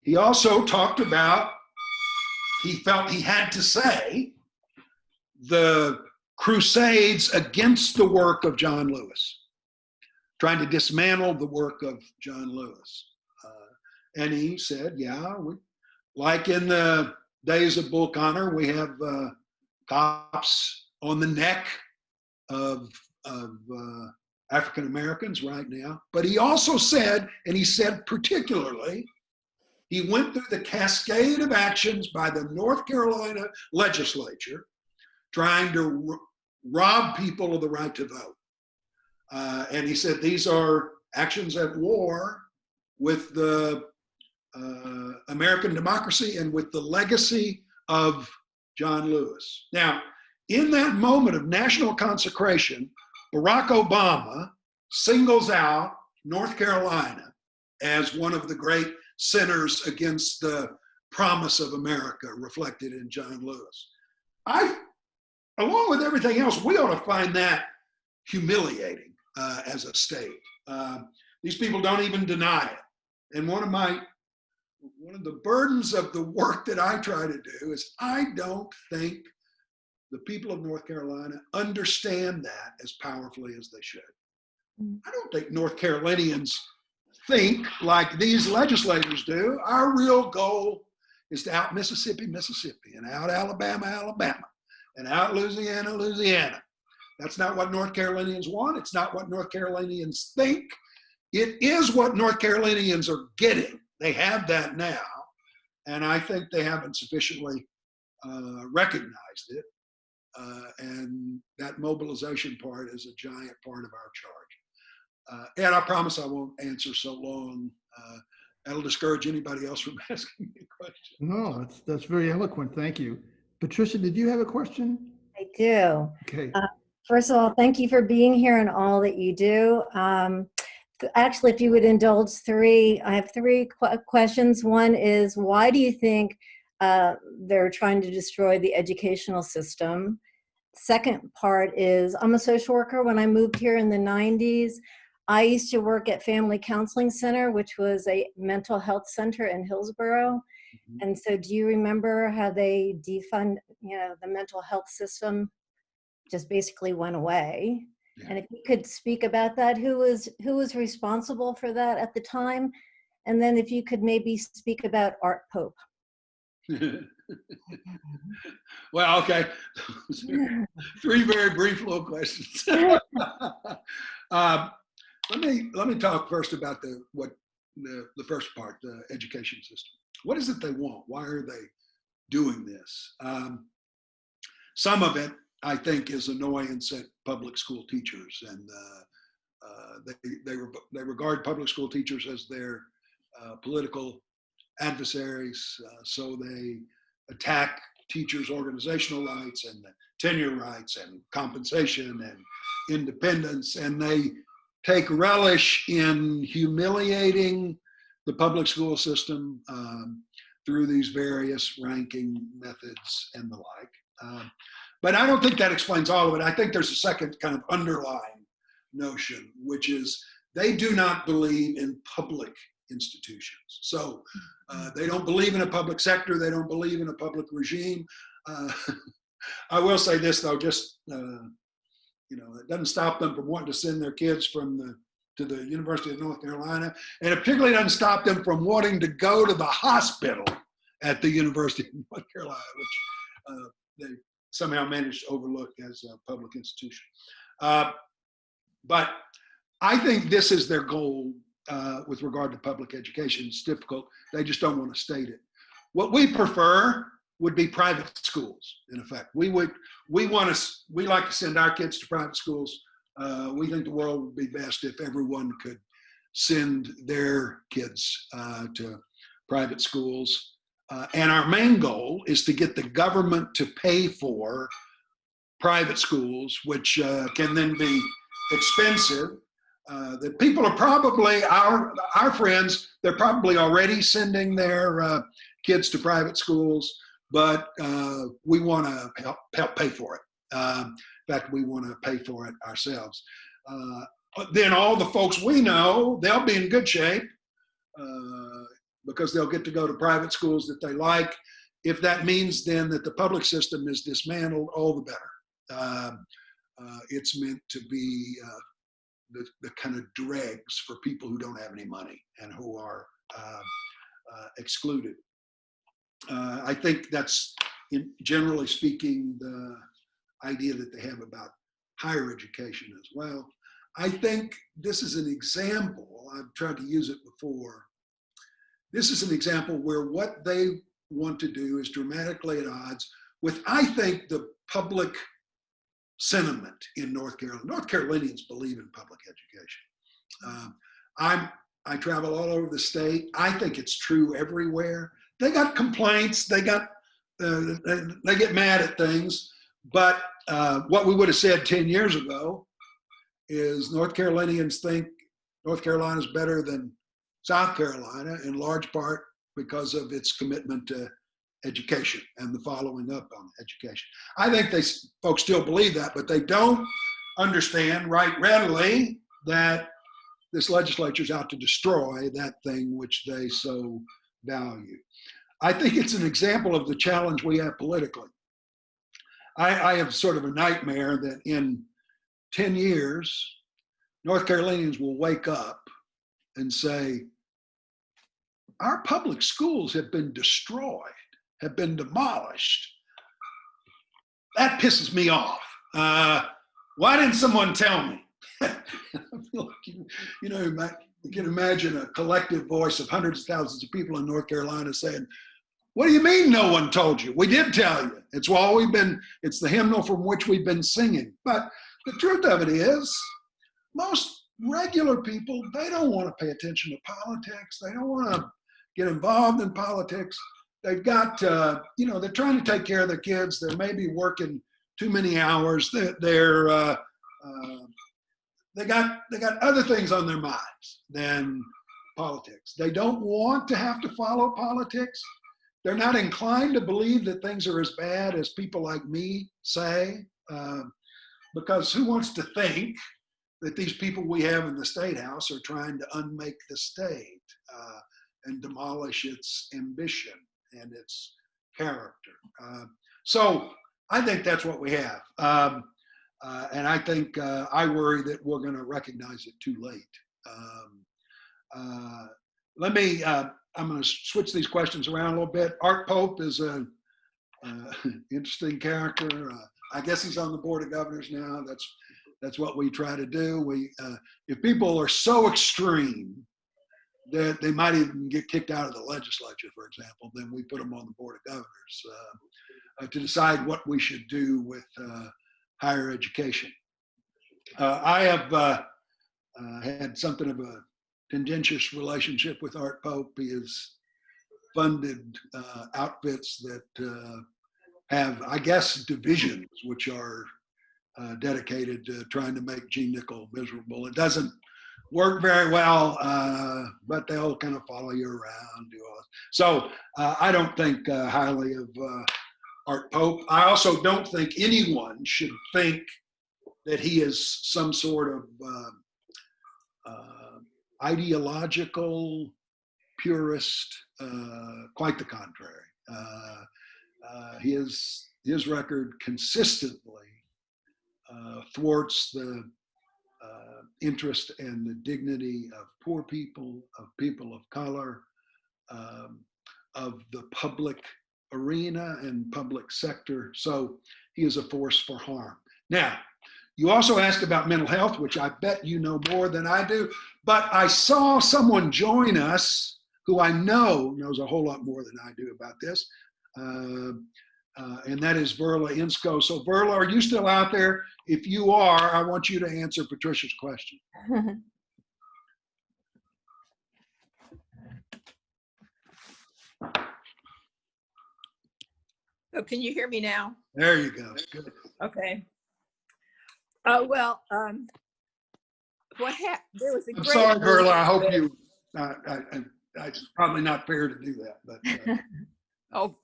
He also talked about, he felt he had to say, the crusades against the work of John Lewis, trying to dismantle the work of John Lewis. And he said, yeah, like in the days of Bull Connor, we have cops on the neck of African Americans right now. But he also said, and he said particularly, he went through the cascade of actions by the North Carolina legislature trying to rob people of the right to vote. And he said these are actions at war with the American democracy and with the legacy of John Lewis. Now, in that moment of national consecration, Barack Obama singles out North Carolina as one of the great sinners against the promise of America reflected in John Lewis. Along with everything else, we ought to find that humiliating as a state. These people don't even deny it. And one of the burdens of the work that I try to do is I don't think the people of North Carolina understand that as powerfully as they should. I don't think North Carolinians think like these legislators do. Our real goal is to out Mississippi, Mississippi, and out Alabama, Alabama, and out Louisiana, Louisiana. That's not what North Carolinians want. It's not what North Carolinians think. It is what North Carolinians are getting. They have that now, and I think they haven't sufficiently recognized it. And that mobilization part is a giant part of our charge. And I promise I won't answer so long. That'll discourage anybody else from asking me a question. No, that's very eloquent. Thank you. Patricia, did you have a question? I do. Okay. First of all, thank you for being here and all that you do. Actually, if you would indulge I have three questions. One is, why do you think they're trying to destroy the educational system? Second part is, I'm a social worker. When I moved here in the 90s, I used to work at Family Counseling Center, which was a mental health center in Hillsborough. And so do you remember how they defund, the mental health system just basically went away? Yeah. And if you could speak about that, who was responsible for that at the time? And then if you could maybe speak about Art Pope. Well, okay. Three very brief little questions. Let me talk first about the first part, the education system. What is it they want? Why are they doing this? Some of it, I think, is annoyance at public school teachers, and they regard public school teachers as their political adversaries, so they attack teachers' organizational rights and tenure rights and compensation and independence, and they take relish in humiliating the public school system through these various ranking methods and the like. But I don't think that explains all of it. I think there's a second kind of underlying notion, which is they do not believe in public institutions. So they don't believe in a public sector. They don't believe in a public regime. I will say this, though, just, it doesn't stop them from wanting to send their kids to the University of North Carolina. And it particularly doesn't stop them from wanting to go to the hospital at the University of North Carolina, which they somehow managed to overlook as a public institution. But I think this is their goal with regard to public education. It's difficult. They just don't want to state it. What we prefer would be private schools, in effect. We like to send our kids to private schools. We think the world would be best if everyone could send their kids to private schools. And our main goal is to get the government to pay for private schools, which can then be expensive. That people are probably, our friends, they're probably already sending their kids to private schools, but we want to help pay for it. In fact, we want to pay for it ourselves. Then all the folks we know, they'll be in good shape because they'll get to go to private schools that they like. If that means then that the public system is dismantled, all the better. It's meant to be the kind of dregs for people who don't have any money and who are excluded. I think that's, generally speaking, the idea that they have about higher education as well. I think this is an example, I've tried to use it before, this is an example where what they want to do is dramatically at odds with, I think, the public sentiment in North Carolina. North Carolinians believe in public education. I travel all over the state. I think it's true everywhere. They got complaints. They get mad at things. But what we would have said 10 years ago is North Carolinians think North Carolina is better than South Carolina, in large part because of its commitment to education and the following up on education. I think folks still believe that, but they don't understand right readily that this legislature is out to destroy that thing which they so value. I think it's an example of the challenge we have politically. I have sort of a nightmare that in 10 years, North Carolinians will wake up and say, our public schools have been destroyed, have been demolished. That pisses me off. Why didn't someone tell me? I feel like you can imagine a collective voice of hundreds of thousands of people in North Carolina saying, "What do you mean no one told you? We did tell you. It's it's the hymnal from which we've been singing." But the truth of it is, most regular people, they don't want to pay attention to politics. They don't want to get involved in politics. They've got, they're trying to take care of their kids. They're maybe working too many hours. They got other things on their minds than politics. They don't want to have to follow politics. They're not inclined to believe that things are as bad as people like me say, because who wants to think that these people we have in the State House are trying to unmake the state and demolish its ambition and its character. So I think that's what we have. And I think I worry that we're going to recognize it too late. I'm going to switch these questions around a little bit. Art Pope is an interesting character. I guess he's on the Board of Governors now. That's what we try to do. If people are so extreme that they might even get kicked out of the legislature, for example, then we put them on the Board of Governors to decide what we should do with higher education. I have had something of a contentious relationship with Art Pope. He has funded outfits that have, I guess, divisions which are dedicated to trying to make Gene Nichol miserable. It doesn't work very well, but they'll kind of follow you around. So I don't think highly of Art Pope. I also don't think anyone should think that he is some sort of ideological purist. Quite the contrary. His record consistently thwarts the interest and the dignity of poor people, of people of color, of the public arena and public sector. So he is a force for harm. Now, you also asked about mental health, which I bet you know more than I do, but I saw someone join us who I know knows a whole lot more than I do about this, and that is Verla Insko. So Verla, are you still out there? If you are, I want you to answer Patricia's question. So can you hear me now? There you go. Good. Okay. What happened? There was a I'm great sorry, Verla. I hope movement. you. It's probably not fair to do that, but Oh,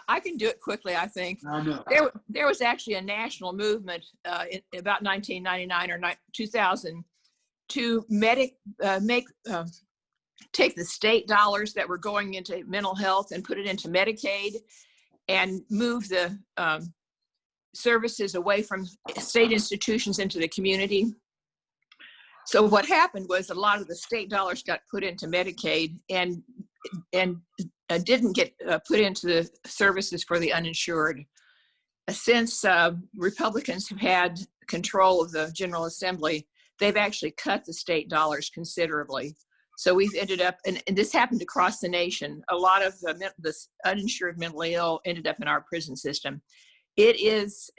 I can do it quickly. I think I know. there was actually a national movement in about 1999 or 2000 to take the state dollars that were going into mental health and put it into Medicaid and move the services away from state institutions into the community. So what happened was a lot of the state dollars got put into Medicaid and didn't get put into the services for the uninsured. Since Republicans have had control of the General Assembly, they've actually cut the state dollars considerably. So we've ended up, and this happened across the nation, a lot of the uninsured mentally ill ended up in our prison system. It is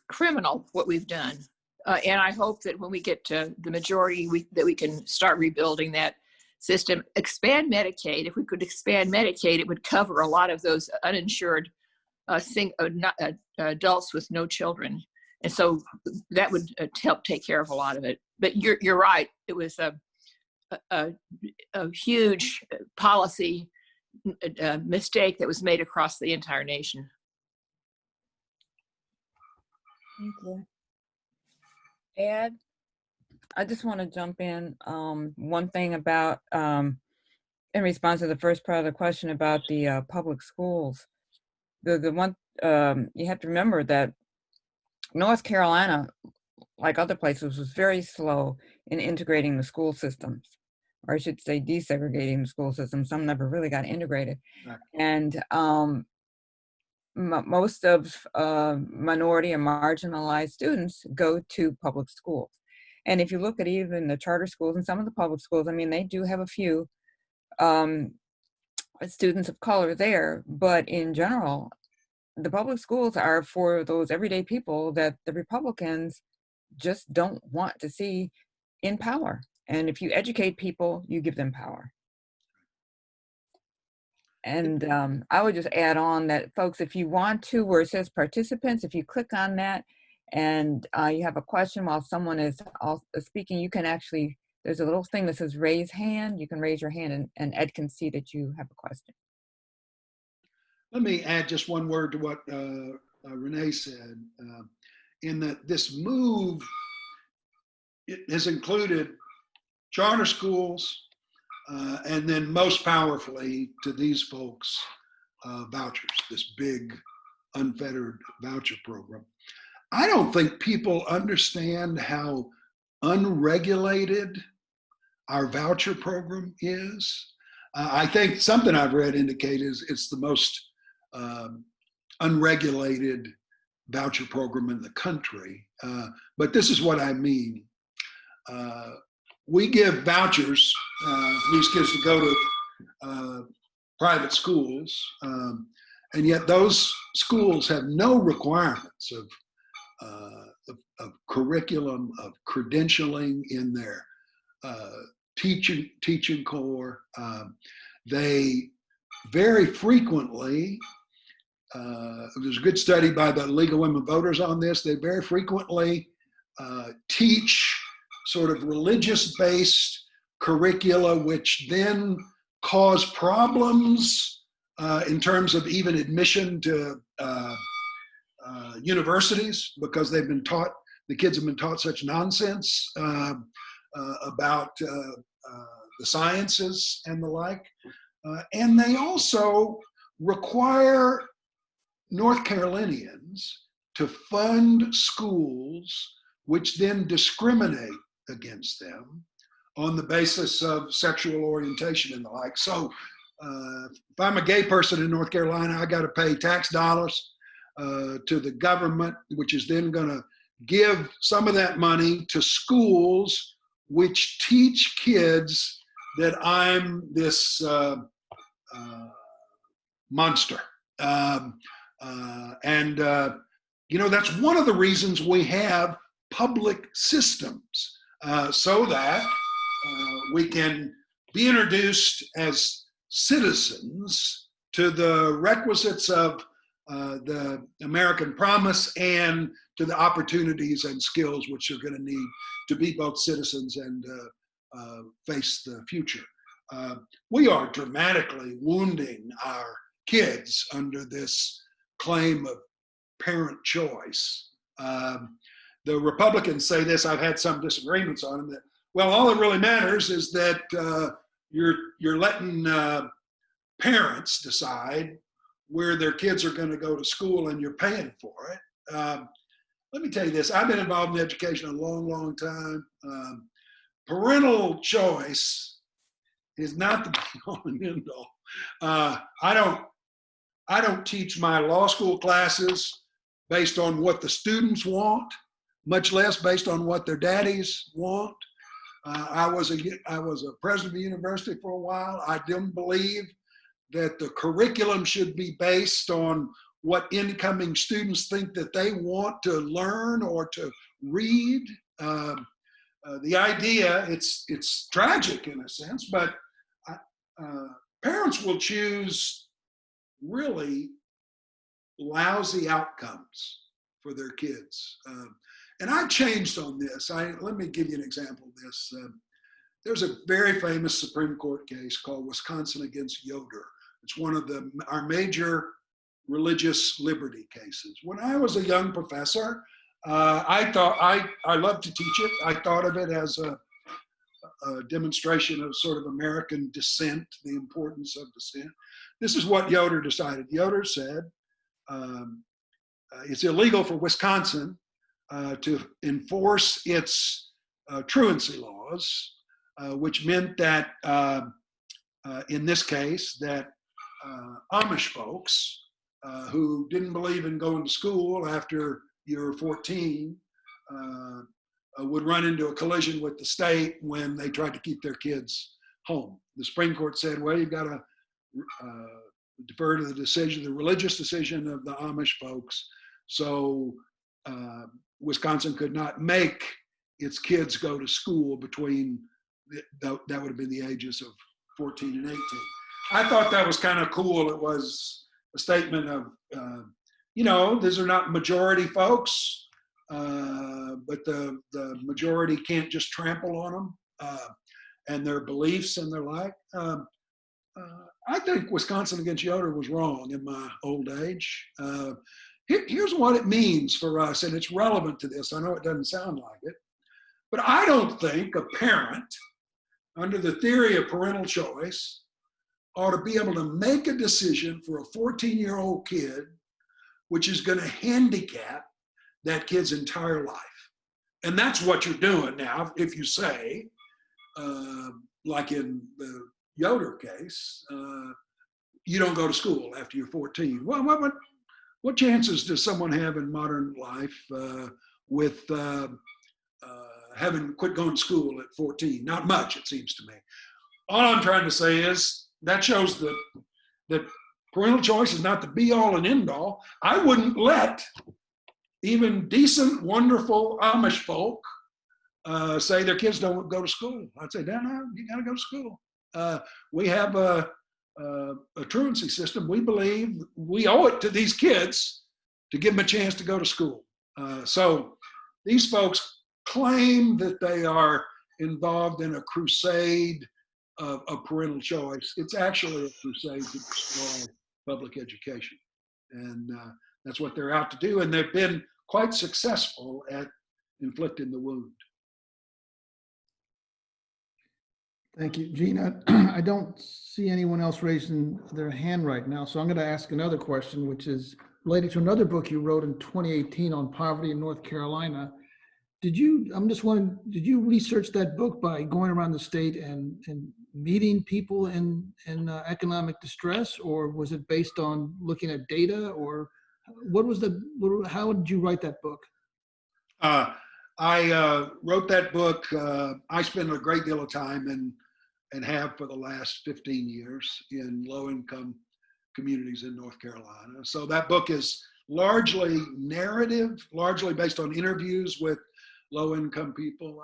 criminal what we've done. And I hope that when we get to the majority, that we can start rebuilding that system. Expand Medicaid. If we could expand Medicaid, it would cover a lot of those uninsured adults with no children. And so that would help take care of a lot of it. But you're right. It was a huge policy mistake that was made across the entire nation. Thank you. Ed, I just want to jump in. One thing about, in response to the first part of the question about the public schools, the one, you have to remember that North Carolina, like other places, was very slow in integrating the school systems. or I should say desegregating the school system. Some never really got integrated. Right. And most of minority and marginalized students go to public schools. And if you look at even the charter schools and some of the public schools, I mean, they do have a few students of color there, but in general, the public schools are for those everyday people that the Republicans just don't want to see in power. And if you educate people, you give them power. And I would just add on that, folks, if you want to, where it says participants, if you click on that and you have a question while someone is speaking, you can actually, there's a little thing that says raise hand. You can raise your hand and Ed can see that you have a question. Let me add just one word to what Renee said. In that this move, it has included charter schools, and then most powerfully to these folks, vouchers, this big unfettered voucher program. I don't think people understand how unregulated our voucher program is. I think something I've read indicates it's the most unregulated voucher program in the country. But this is what I mean. We give vouchers for these kids to go to private schools, and yet those schools have no requirements of curriculum, of credentialing in their teaching core. They very frequently, there's a good study by the League of Women Voters on this, they very frequently teach sort of religious-based curricula, which then cause problems in terms of even admission to universities, because they've been taught, the kids have been taught such nonsense about the sciences and the like. And they also require North Carolinians to fund schools which then discriminate against them on the basis of sexual orientation and the like. So if I'm a gay person in North Carolina, I got to pay tax dollars to the government, which is then going to give some of that money to schools which teach kids that I'm this monster. You know, that's one of the reasons we have public systems, so that we can be introduced as citizens to the requisites of the American promise and to the opportunities and skills which are going to need to be both citizens and face the future. We are dramatically wounding our kids under this claim of parent choice. The Republicans say this, I've had some disagreements on them, that, well, all that really matters is that you're letting parents decide where their kids are going to go to school and you're paying for it. Let me tell you this, I've been involved in education a long, long time. Parental choice is not the be all and end all. I don't teach my law school classes based on what the students want, much less based on what their daddies want. I was a president of the university for a while. I didn't believe that the curriculum should be based on what incoming students think that they want to learn or to read. The idea, it's tragic in a sense, but parents will choose really lousy outcomes for their kids. And I changed on this. Let me give you an example of this. There's a very famous Supreme Court case called Wisconsin against Yoder. It's one of our major religious liberty cases. When I was a young professor, I thought I loved to teach it. I thought of it as a demonstration of sort of American dissent, the importance of dissent. This is what Yoder decided. Yoder said, it's illegal for Wisconsin to enforce its truancy laws which meant that in this case, that Amish folks who didn't believe in going to school after you're 14 would run into a collision with the state when they tried to keep their kids home. The Supreme Court said, well, you've got to defer to the decision, the religious decision of the Amish folks. So Wisconsin could not make its kids go to school between, that would have been the ages of 14 and 18. I thought that was kind of cool. It was a statement of, you know, these are not majority folks, but the majority can't just trample on them and their beliefs and their like. I think Wisconsin against Yoder was wrong in my old age. Here's what it means for us, and it's relevant to this. I know it doesn't sound like it, but I don't think a parent, under the theory of parental choice, ought to be able to make a decision for a 14-year-old kid, which is going to handicap that kid's entire life. And that's what you're doing now. If you say, like in the Yoder case, you don't go to school after you're 14. Well, what chances does someone have in modern life with having quit going to school at 14? Not much, it seems to me. All I'm trying to say is that shows that parental choice is not the be all and end all. I wouldn't let even decent, wonderful Amish folk say their kids don't go to school. I'd say, no, you got to go to school. We have a truancy system. We believe we owe it to these kids to give them a chance to go to school. So these folks claim that they are involved in a crusade of parental choice. It's actually a crusade to destroy public education. And that's what they're out to do. And they've been quite successful at inflicting the wound. Thank you, Gina. I don't see anyone else raising their hand right now. So I'm going to ask another question, which is related to another book you wrote in 2018 on poverty in North Carolina. I'm just wondering, did you research that book by going around the state and meeting people in economic distress, or was it based on looking at data, or how did you write that book? I wrote that book. I spent a great deal of time and have for the last 15 years in low-income communities in North Carolina. So that book is largely narrative, largely based on interviews with low-income people.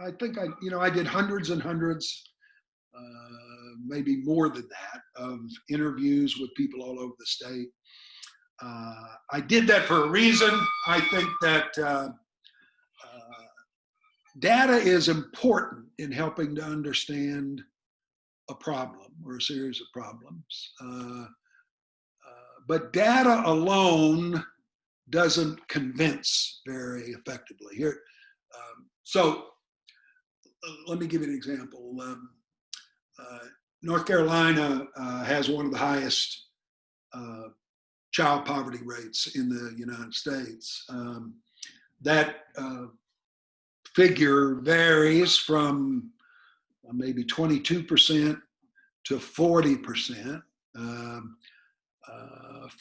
I think I did hundreds and hundreds, maybe more than that, of interviews with people all over the state. I did that for a reason. I think that data is important in helping to understand a problem or a series of problems. But data alone doesn't convince very effectively. Here, so let me give you an example. North Carolina has one of the highest child poverty rates in the United States. That figure varies from maybe 22% to 40%.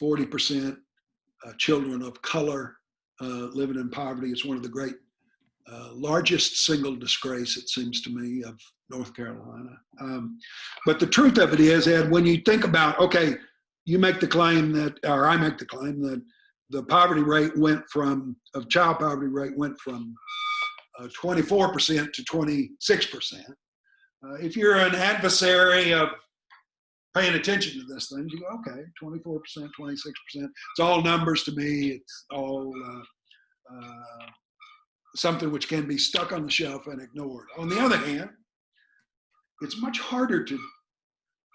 40% children of color living in poverty. It's one of the great largest single disgrace, it seems to me, of North Carolina. But the truth of it is, Ed, when you think about, okay, you make the claim that, or I make the claim that the poverty rate child poverty rate went from 24% to 26%. If you're an adversary of paying attention to this thing, you go, okay, 24%, 26%. It's all numbers to me. It's all something which can be stuck on the shelf and ignored. On the other hand, it's much harder to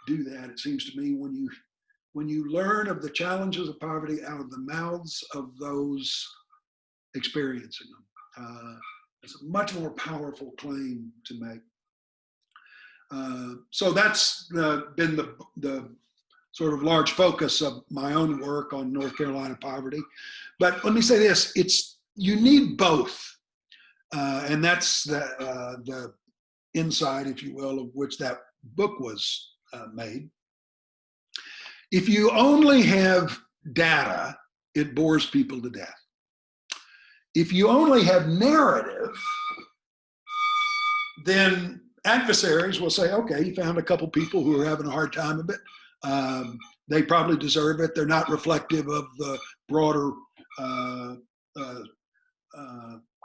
do that, it seems to me, when you learn of the challenges of poverty out of the mouths of those experiencing them. It's a much more powerful claim to make. So that's been the sort of large focus of my own work on North Carolina poverty. But let me say this, you need both. And that's the inside, if you will, of which that book was made. If you only have data, it bores people to death. If you only have narrative, then adversaries will say, okay, you found a couple people who are having a hard time of it. They probably deserve it. They're not reflective of the broader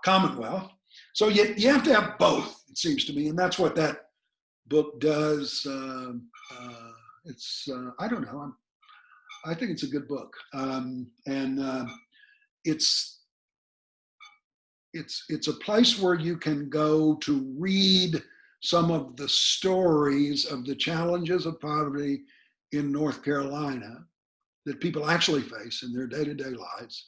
Commonwealth. So you have to have both, it seems to me, and that's what that book does. I don't know. I think it's a good book, it's a place where you can go to read some of the stories of the challenges of poverty in North Carolina that people actually face in their day-to-day lives.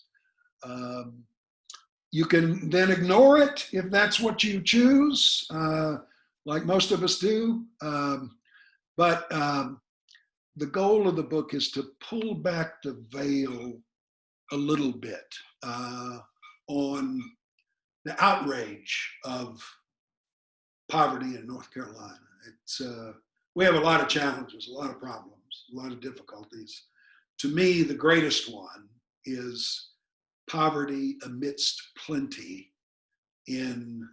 You can then ignore it if that's what you choose, like most of us do. But the goal of the book is to pull back the veil a little bit on the outrage of poverty in North Carolina. We have a lot of challenges, a lot of problems, a lot of difficulties. To me, the greatest one is poverty amidst plenty in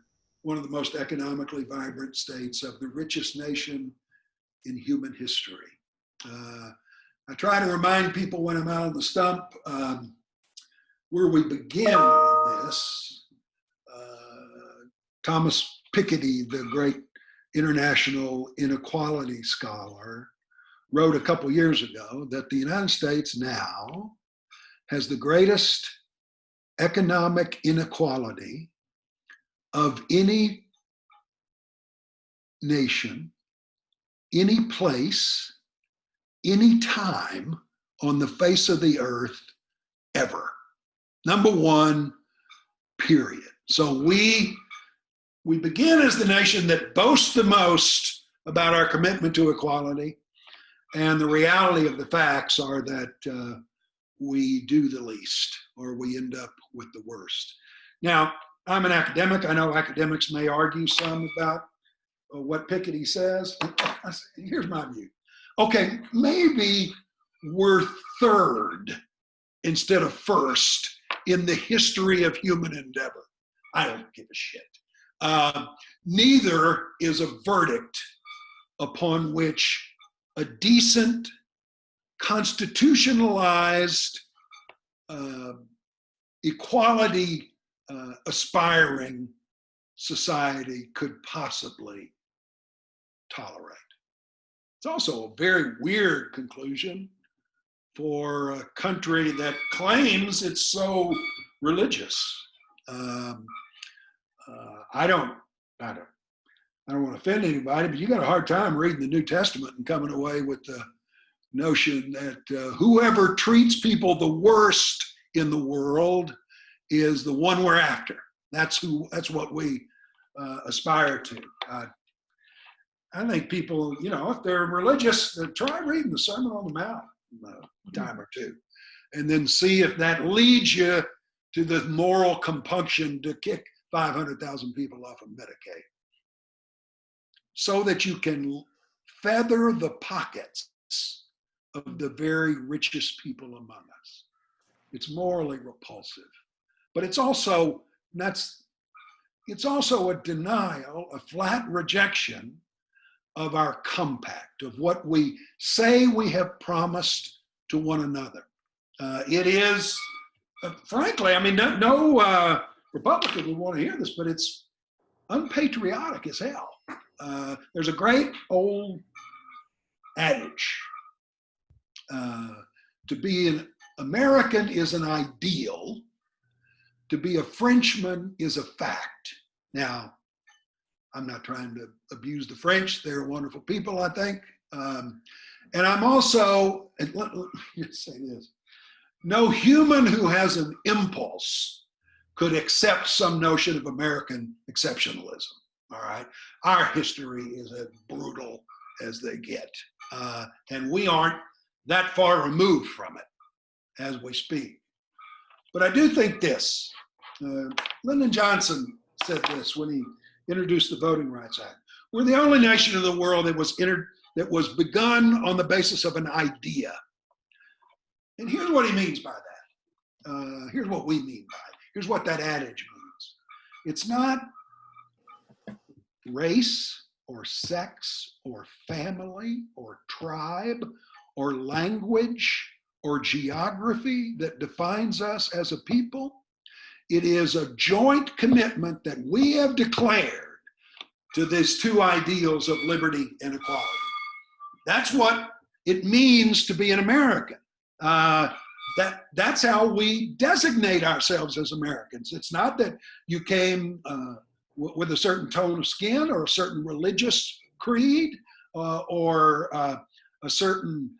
one of the most economically vibrant states of the richest nation in human history. I try to remind people when I'm out on the stump where we begin on this. Thomas Piketty, the great international inequality scholar, wrote a couple years ago that the United States now has the greatest economic inequality of any nation, any place, any time on the face of the earth ever. Number one, period. So we begin as the nation that boasts the most about our commitment to equality, and the reality of the facts are that we do the least, or we end up with the worst. Now, I'm an academic. I know academics may argue some about what Piketty says. Here's my view. Okay, maybe we're third instead of first in the history of human endeavor. I don't give a shit. Neither is a verdict upon which a decent, constitutionalized, equality aspiring society could possibly tolerate. It's also a very weird conclusion for a country that claims it's so religious. I don't want to offend anybody, but you got a hard time reading the New Testament and coming away with the notion that whoever treats people the worst in the world is the one we're after. That's what we aspire to. I think people, if they're religious, try reading the Sermon on the Mount a time or two, and then see if that leads you to the moral compunction to kick 500,000 people off of Medicaid, so that you can feather the pockets of the very richest people among us. It's morally repulsive, but it's also a denial, a flat rejection of our compact, of what we say we have promised to one another. It is, frankly, no Republican would want to hear this, but it's unpatriotic as hell. There's a great old adage, to be an American is an ideal, to be a Frenchman is a fact. Now, I'm not trying to abuse the French. They're wonderful people, I think. And I'm also, and let me say this, no human who has an impulse could accept some notion of American exceptionalism, all right? Our history is as brutal as they get. And we aren't that far removed from it as we speak. But I do think this, Lyndon Johnson said this when he introduced the Voting Rights Act. We're the only nation in the world that was begun on the basis of an idea. And here's what he means by that. Here's what we mean by it. Here's what that adage means. It's not race or sex or family or tribe or language or geography that defines us as a people. It is a joint commitment that we have declared to these two ideals of liberty and equality. That's what it means to be an American. That's how we designate ourselves as Americans. It's not that you came with a certain tone of skin or a certain religious creed or a certain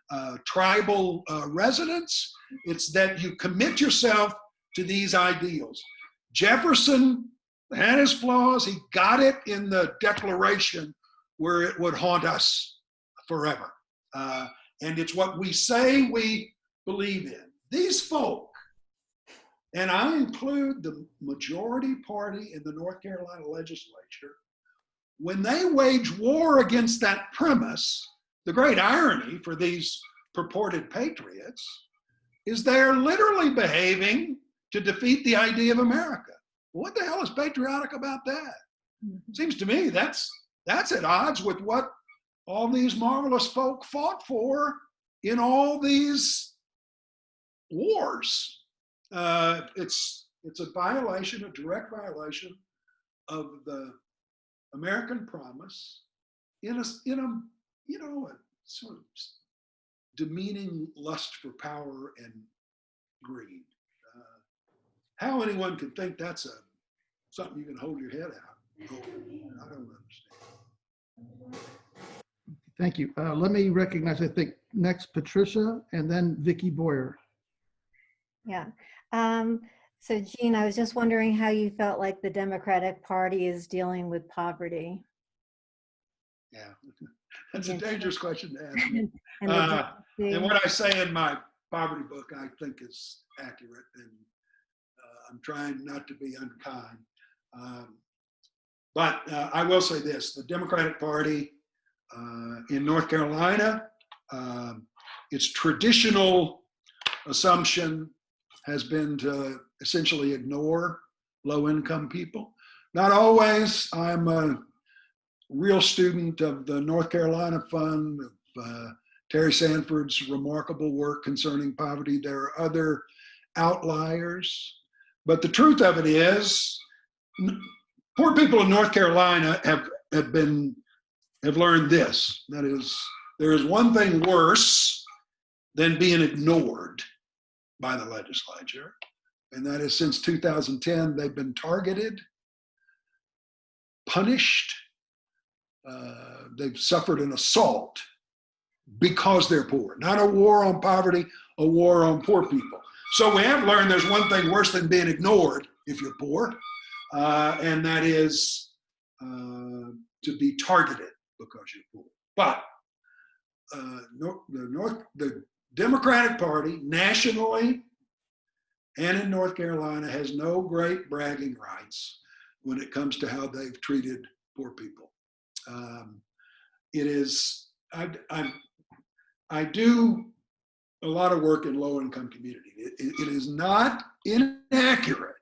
tribal residence. It's that you commit yourself to these ideals. Jefferson had his flaws. He got it in the Declaration where it would haunt us forever. And it's what we say we believe in. These folk, and I include the majority party in the North Carolina legislature, when they wage war against that premise, the great irony for these purported patriots is they're literally behaving to defeat the idea of America. What the hell is patriotic about that? Seems to me that's at odds with what all these marvelous folk fought for in all these wars. It's a violation, a direct violation of the American promise in a sort of demeaning lust for power and greed. How anyone can think that's something you can hold your head out over, I don't understand. Thank you. Let me recognize, I think, next Patricia and then Vicky Boyer. Yeah. So Jean, I was just wondering how you felt like the Democratic Party is dealing with poverty. Yeah, that's a dangerous question to ask. And And what I say in my poverty book, I think is accurate, and I'm trying not to be unkind. But I will say this, the Democratic Party in North Carolina, its traditional assumption has been to essentially ignore low-income people. Not always. I'm a real student of the North Carolina Fund, of Terry Sanford's remarkable work concerning poverty. There are other outliers. But the truth of it is, poor people in North Carolina have learned this. That is, there is one thing worse than being ignored by the legislature. And that is, since 2010, they've been targeted, punished. They've suffered an assault because they're poor. Not a war on poverty, a war on poor people. So we have learned there's one thing worse than being ignored if you're poor, and that is to be targeted because you're poor. But the Democratic Party nationally and in North Carolina has no great bragging rights when it comes to how they've treated poor people. It is, I do a lot of work in low-income community. It is not inaccurate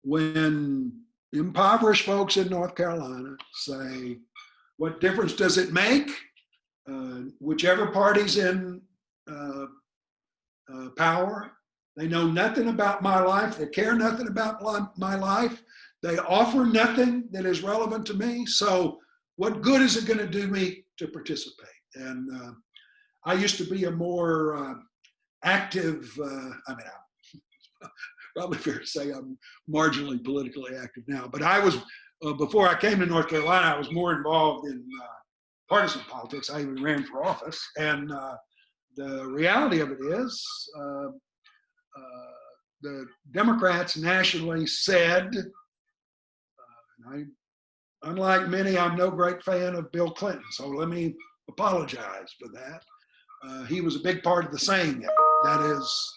when impoverished folks in North Carolina say, what difference does it make? Whichever party's in power, they know nothing about my life. They care nothing about my life. They offer nothing that is relevant to me. So what good is it going to do me to participate? And I used to be a more active, probably fair to say I'm marginally politically active now, but I was, before I came to North Carolina, I was more involved in partisan politics. I even ran for office. And the reality of it is, the Democrats nationally said, unlike many, I'm no great fan of Bill Clinton, so let me apologize for that. He was a big part of the saying it. That is,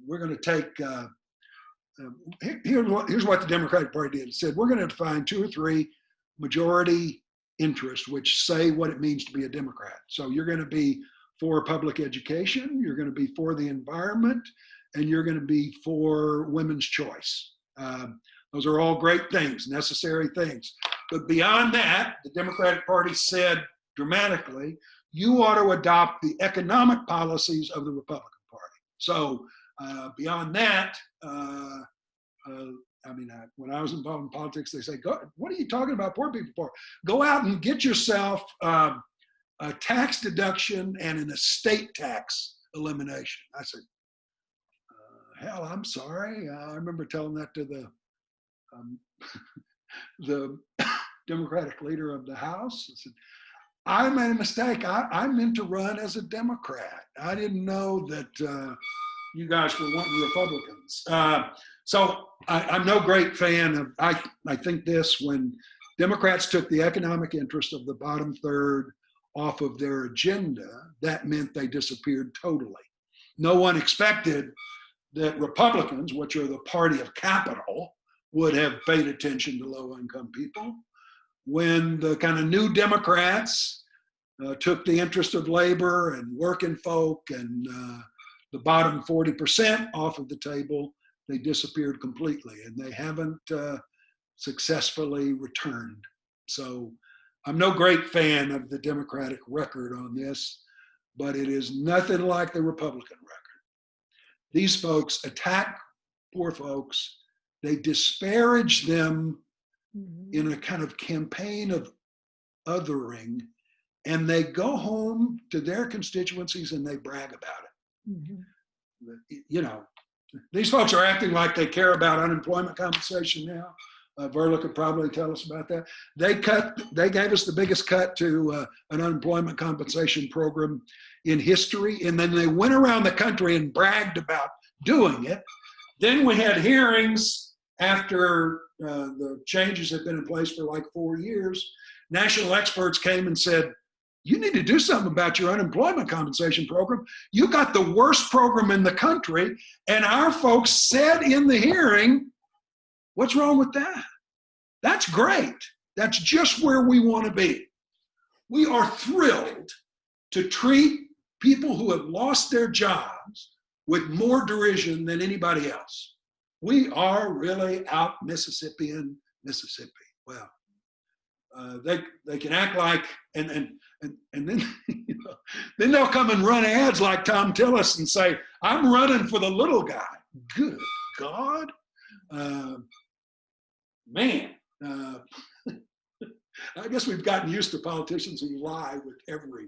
we're going to take, here's what the Democratic Party did. It said, we're going to find 2 or 3 majority interests, which say what it means to be a Democrat. So you're going to be for public education, you're going to be for the environment, and you're going to be for women's choice. Those are all great things, necessary things. But beyond that, the Democratic Party said dramatically, you ought to adopt the economic policies of the Republican Party. So beyond that, when I was involved in politics, they say, "Go, what are you talking about poor people for? Go out and get yourself a tax deduction and an estate tax elimination." I said, hell, I'm sorry. I remember telling that to the Democratic leader of the House. I said, I made a mistake. I meant to run as a Democrat. I didn't know that you guys were wanting Republicans. So I'm no great fan of, I think this, when Democrats took the economic interest of the bottom third off of their agenda, that meant they disappeared totally. No one expected that Republicans, which are the party of capital, would have paid attention to low-income people. When the kind of new Democrats took the interest of labor and working folk and the bottom 40% off of the table, they disappeared completely, and they haven't successfully returned. So I'm no great fan of the Democratic record on this, but it is nothing like the Republican record. These folks attack poor folks. They disparage them in a kind of campaign of othering, and they go home to their constituencies and they brag about it. You know, these folks are acting like they care about unemployment compensation now. Verla could probably tell us about that. They gave us the biggest cut to an unemployment compensation program in history, and then they went around the country and bragged about doing it. Then we had hearings after the changes had been in place for like 4 years. National experts came and said, you need to do something about your unemployment compensation program. You got the worst program in the country. And our folks said in the hearing, what's wrong with that? That's great. That's just where we want to be. We are thrilled to treat people who have lost their jobs with more derision than anybody else. We are really out Mississippian Mississippi. Well, they can act like, and then then they'll come and run ads like Tom Tillis and say, I'm running for the little guy. Good God. Man, I guess we've gotten used to politicians who lie with every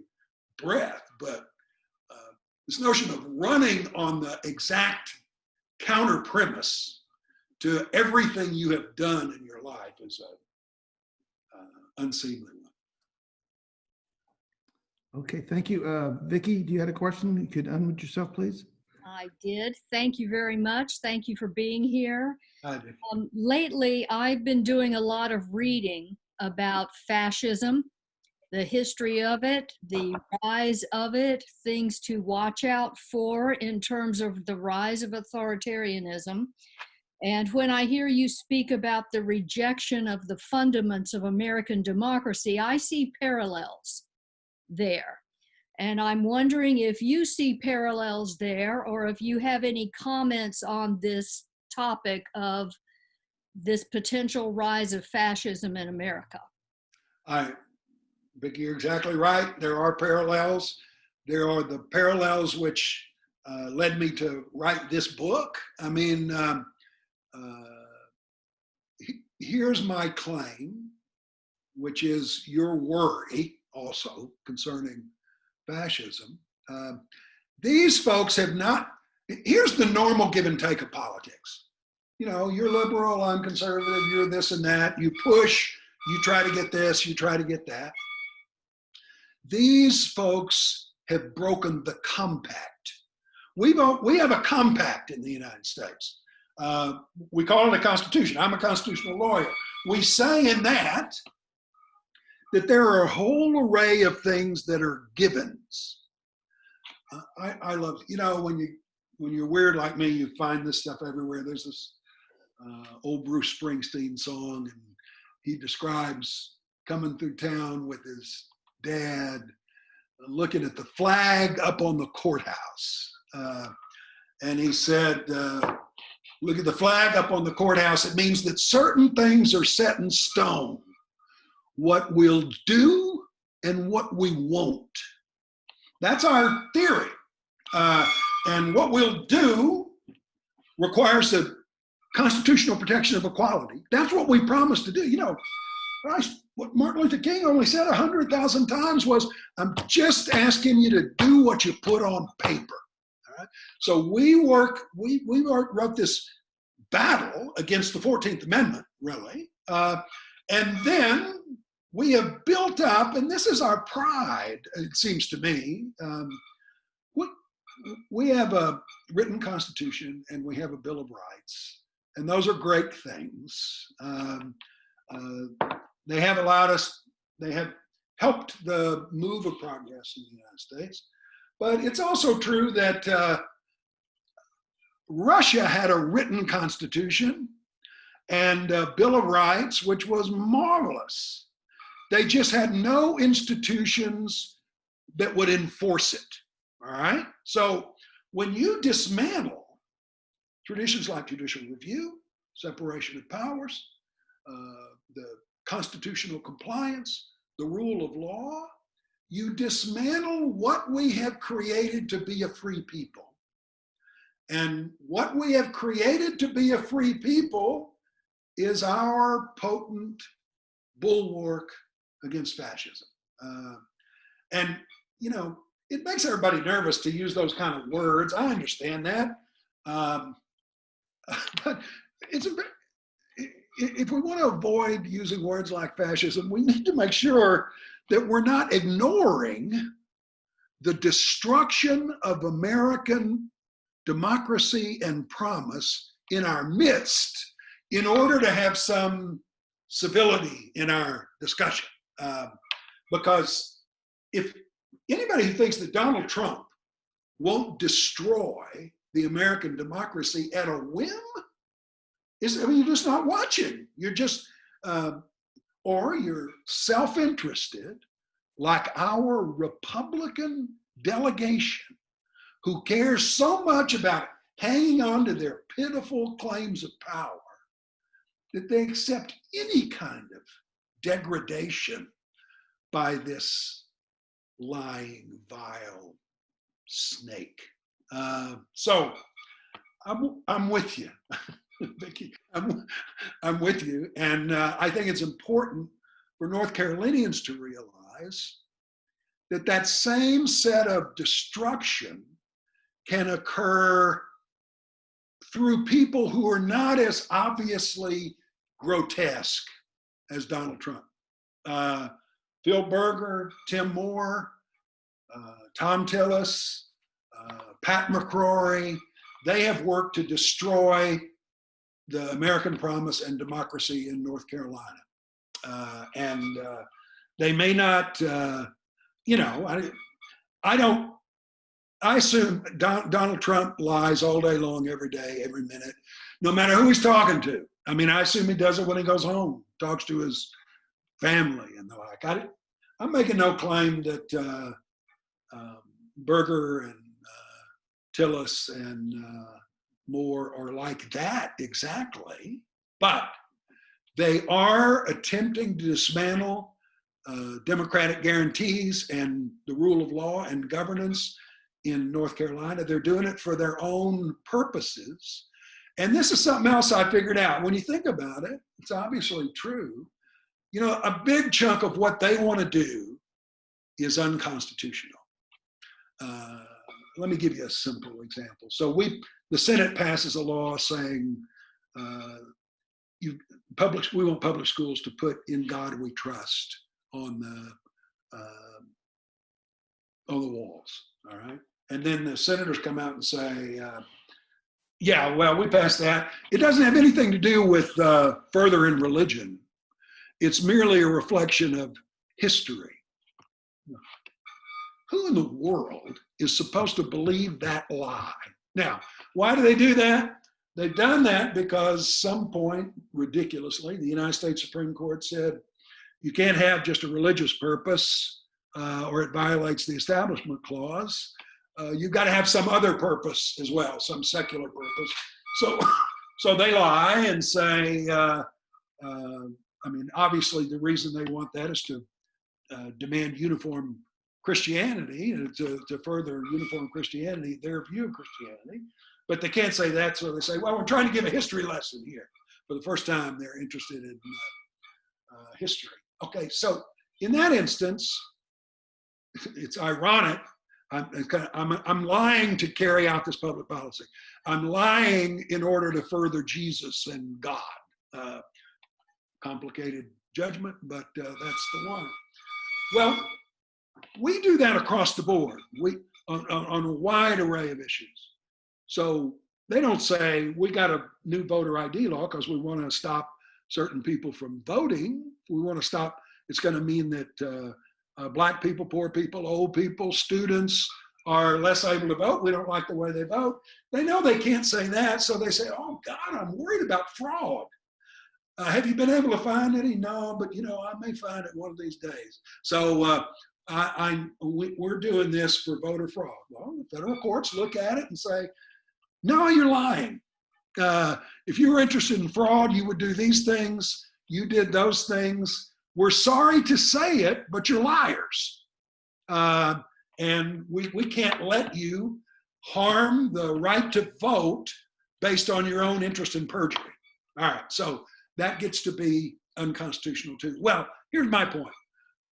breath, but this notion of running on the exact counter premise to everything you have done in your life is an unseemly one. Okay, thank you. Vicki, do you have a question? You could unmute yourself, please. I did. Thank you very much. Thank you for being here. Hi, Vicky. Lately, I've been doing a lot of reading about fascism, the history of it, the rise of it, things to watch out for in terms of the rise of authoritarianism. And when I hear you speak about the rejection of the fundaments of American democracy, I see parallels there. And I'm wondering if you see parallels there, or if you have any comments on this topic of this potential rise of fascism in America. Vicki, you're exactly right. There are parallels. There are the parallels which led me to write this book. I mean, here's my claim, which is your worry also concerning fascism. These folks have not, here's the normal give and take of politics. You know, you're liberal, I'm conservative, you're this and that. You push, you try to get this, you try to get that. These folks have broken the compact. We have a compact in the United States. We call it a constitution. I'm a constitutional lawyer. We say in that there are a whole array of things that are givens. I love, you know, when you're weird like me, you find this stuff everywhere. There's this old Bruce Springsteen song, and he describes coming through town with his dad, looking at the flag up on the courthouse. And he said, look at the flag up on the courthouse. It means that certain things are set in stone. What we'll do and what we won't. That's our theory. And what we'll do requires the constitutional protection of equality. That's what we promised to do. You know, Christ, what Martin Luther King only said 100,000 times was, I'm just asking you to do what you put on paper. All right? So we wrote this battle against the 14th Amendment, really. And then we have built up, and this is our pride, it seems to me. We have a written constitution and we have a Bill of Rights, and those are great things. They have allowed us, they have helped the move of progress in the United States. But it's also true that Russia had a written constitution and a Bill of Rights, which was marvelous. They just had no institutions that would enforce it. All right. So when you dismantle traditions like judicial review, separation of powers, the constitutional compliance, the rule of law, you dismantle what we have created to be a free people. And what we have created to be a free people is our potent bulwark against fascism. And, you know, it makes everybody nervous to use those kind of words. I understand that. But if we want to avoid using words like fascism, we need to make sure that we're not ignoring the destruction of American democracy and promise in our midst in order to have some civility in our discussion. Because if anybody who thinks that Donald Trump won't destroy the American democracy at a whim you're just not watching. You're just, or you're self-interested, like our Republican delegation, who cares so much about hanging on to their pitiful claims of power that they accept any kind of degradation by this lying, vile snake. So I'm with you, Vicki. I'm with you, and I think it's important for North Carolinians to realize that that same set of destruction can occur through people who are not as obviously grotesque as Donald Trump. Phil Berger, Tim Moore, Tom Tillis, Pat McCrory, they have worked to destroy the American promise and democracy in North Carolina. And they may not, you know, I assume Donald Trump lies all day long, every day, every minute, no matter who he's talking to. I mean, I assume he does it when he goes home, talks to his family and the like. I'm making no claim that Berger and Tillis and Moore are like that exactly, but they are attempting to dismantle democratic guarantees and the rule of law and governance in North Carolina. They're doing it for their own purposes. And this is something else I figured out. When you think about it, it's obviously true. You know, a big chunk of what they want to do is unconstitutional. Let me give you a simple example. So the Senate passes a law saying we want public schools to put "In God We Trust" on the walls. All right, and then the senators come out and say, "Yeah, well, we passed that. It doesn't have anything to do with furthering religion. It's merely a reflection of history." Who in the world is supposed to believe that lie? Now, why do they do that? They've done that because some point, ridiculously, the United States Supreme Court said, you can't have just a religious purpose or it violates the Establishment Clause. You've got to have some other purpose as well, some secular purpose. So they lie and say, I mean, obviously the reason they want that is to demand uniform Christianity, to further uniform Christianity, their view of Christianity. But they can't say that, so they say, well, we're trying to give a history lesson here. For the first time, they're interested in history. Okay, so in that instance, it's ironic. I'm lying to carry out this public policy. I'm lying in order to further Jesus and God. Complicated judgment, but that's the one. Well, we do that across the board. On a wide array of issues. So they don't say we got a new voter ID law because we want to stop certain people from voting. We want to stop. It's going to mean that Black people, poor people, old people, students are less able to vote. We don't like the way they vote. They know they can't say that, so they say, "Oh God, I'm worried about fraud. Have you been able to find any? No, but I may find it one of these days." So we're doing this for voter fraud. Well, the federal courts look at it and say, "No, you're lying. If you were interested in fraud, you would do these things. You did those things. We're sorry to say it, but you're liars. And we can't let you harm the right to vote based on your own interest in perjury." All right, so that gets to be unconstitutional too. Well, here's my point.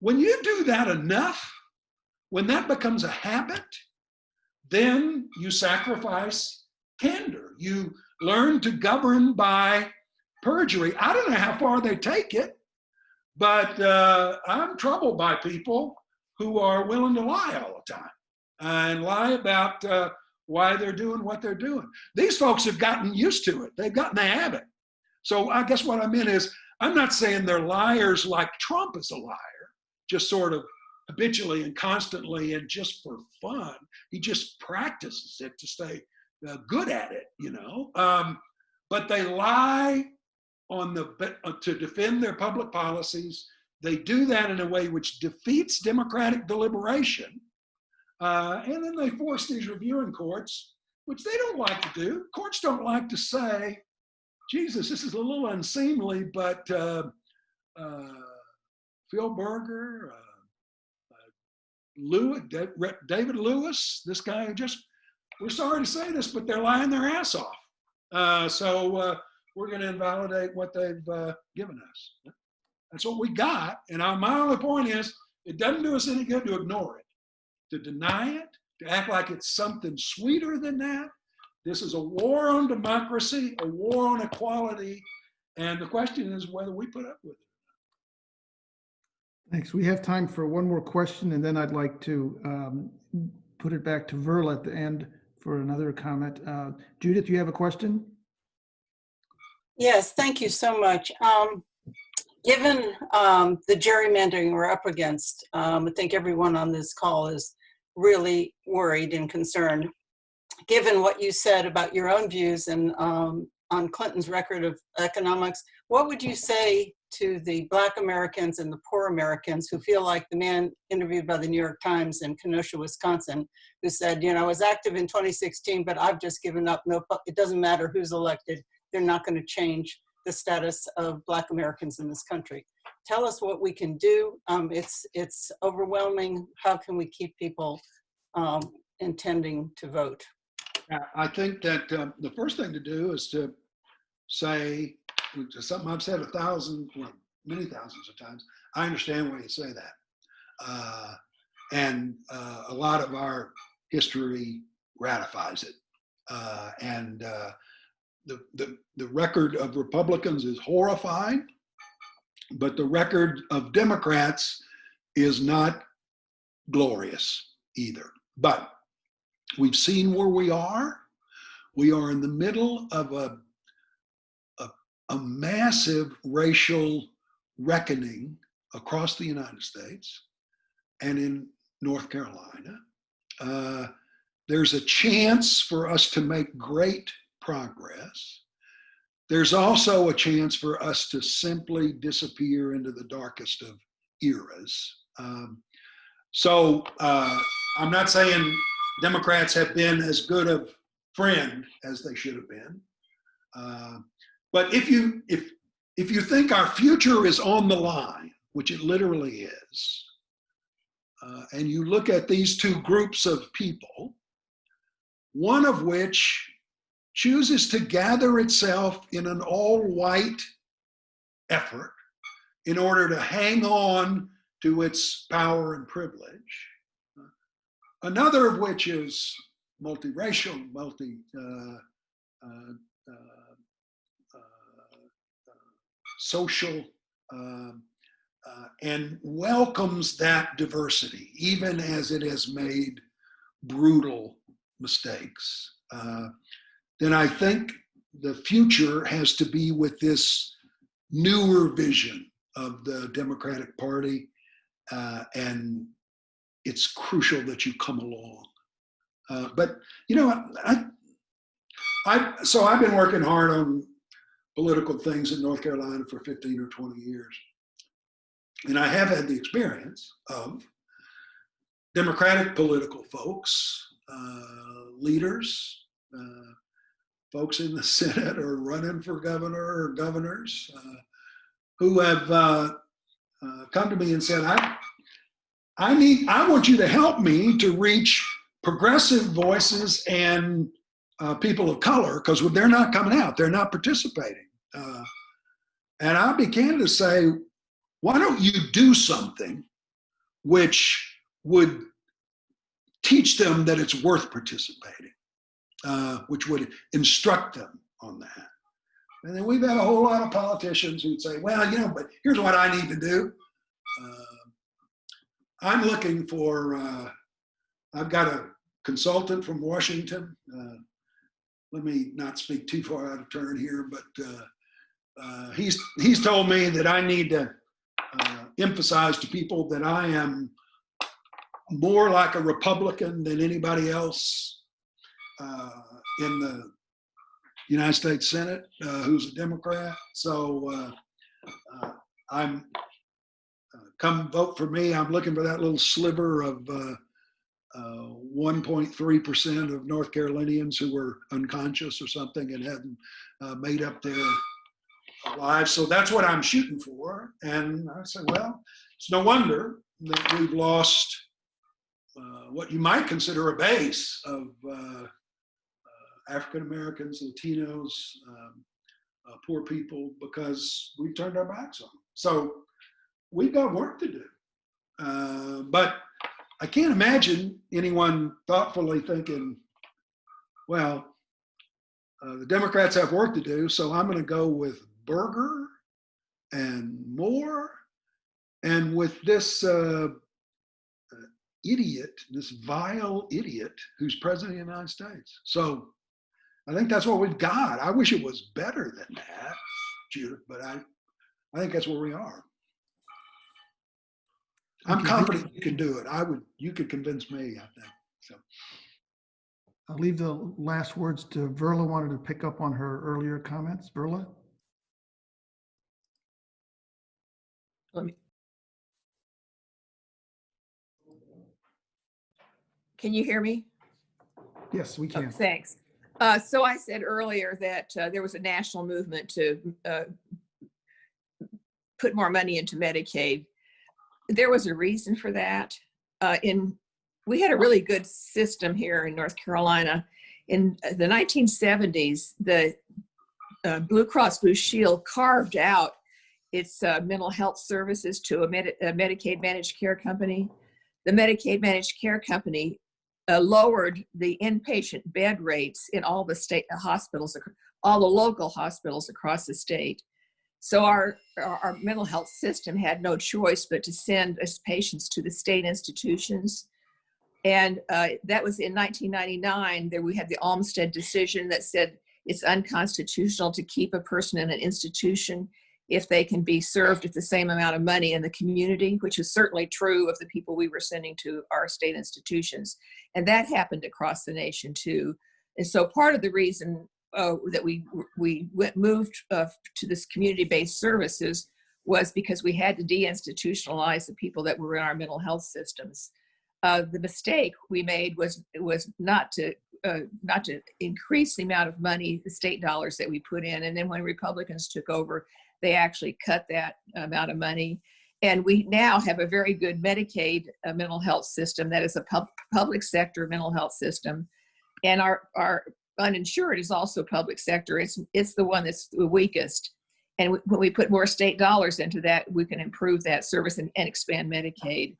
When you do that enough, when that becomes a habit, then you sacrifice candor. You learn to govern by perjury. I don't know how far they take it, but I'm troubled by people who are willing to lie all the time and lie about why they're doing what they're doing. These folks have gotten used to it. They've gotten the habit. So I guess what I meant is, I'm not saying they're liars like Trump is a liar, just sort of habitually and constantly and just for fun. He just practices it to stay good at it, but they lie to defend their public policies. They do that in a way which defeats democratic deliberation. And then they force these reviewing courts, which they don't like to do. Courts don't like to say, Jesus, this is a little unseemly, but Phil Berger, David Lewis, this guy who we're sorry to say this, but they're lying their ass off. So we're going to invalidate what they've given us. That's what we got. And my only point is, it doesn't do us any good to ignore it, to deny it, to act like it's something sweeter than that. This is a war on democracy, a war on equality. And the question is whether we put up with it. Thanks. We have time for one more question, and then I'd like to put it back to Verl at the end for another comment. Judith, you have a question? Yes, thank you so much. Given the gerrymandering we're up against, I think everyone on this call is really worried and concerned. Given what you said about your own views and on Clinton's record of economics, what would you say to the Black Americans and the poor Americans who feel like the man interviewed by the New York Times in Kenosha, Wisconsin, who said, I was active in 2016, but I've just given up. No, it doesn't matter who's elected. They're not going to change the status of Black Americans in this country. Tell us what we can do. It's overwhelming. How can we keep people intending to vote? I think that the first thing to do is to say, something I've said many thousands of times, I understand why you say that. And a lot of our history ratifies it. And the record of Republicans is horrifying, but the record of Democrats is not glorious either. But we've seen where we are. We are in the middle of a massive racial reckoning across the United States and in North Carolina. There's a chance for us to make great progress. there's also a chance for us to simply disappear into the darkest of eras. So I'm not saying Democrats have been as good a friend as they should have been. But if you think our future is on the line, which it literally is, and you look at these two groups of people, one of which chooses to gather itself in an all-white effort in order to hang on to its power and privilege, another of which is multiracial, social, and welcomes that diversity, even as it has made brutal mistakes, then I think the future has to be with this newer vision of the Democratic Party, and it's crucial that you come along. But you know, so I've been working hard on political things in North Carolina for 15 or 20 years. And I have had the experience of Democratic political folks, leaders, folks in the Senate or running for governor or governors who have come to me and said, I want you to help me to reach progressive voices and people of color, because they're not coming out, they're not participating. And I began to say, why don't you do something which would teach them that it's worth participating, which would instruct them on that. And then we've had a whole lot of politicians who'd say, well, you know, but here's what I need to do. I'm looking for, I've got a consultant from Washington. Let me not speak too far out of turn here, but he's told me that I need to emphasize to people that I am more like a Republican than anybody else in the United States Senate who's a Democrat. So I'm come vote for me. I'm looking for that little sliver of 1.3% of North Carolinians who were unconscious or something and hadn't made up their lives. So that's what I'm shooting for. And I said, well, it's no wonder that we've lost what you might consider a base of African Americans, Latinos, poor people, because we turned our backs on them. So we've got work to do. But I can't imagine anyone thoughtfully thinking, well, the Democrats have work to do, so I'm going to go with Berger and Moore and with this idiot, this vile idiot who's president of the United States. So I think that's what we've got. I wish it was better than that, Judith, but I think that's where we are. I'm confident you can do it. You could convince me, I think. So I'll leave the last words to Verla. Wanted to pick up on her earlier comments. Verla? Can you hear me? Yes, we can. Oh, thanks. So I said earlier that there was a national movement to put more money into Medicaid. There was a reason for that. We had a really good system here in North Carolina. In the 1970s, the Blue Cross Blue Shield carved out its mental health services to a Medicaid managed care company. The Medicaid managed care company lowered the inpatient bed rates in all the state hospitals, all the local hospitals across the state. So our mental health system had no choice but to send us patients to the state institutions. And that was in 1999. There we had the Olmstead decision that said it's unconstitutional to keep a person in an institution if they can be served at the same amount of money in the community, which is certainly true of the people we were sending to our state institutions. And that happened across the nation too. And so part of the reason that moved to this community-based services was because we had to deinstitutionalize the people that were in our mental health systems. The mistake we made was not to increase the amount of money, the state dollars that we put in. And then when Republicans took over, they actually cut that amount of money. And we now have a very good Medicaid mental health system that is a public sector mental health system. And our uninsured is also public sector. It's the one that's the weakest. And when we put more state dollars into that, we can improve that service and expand Medicaid.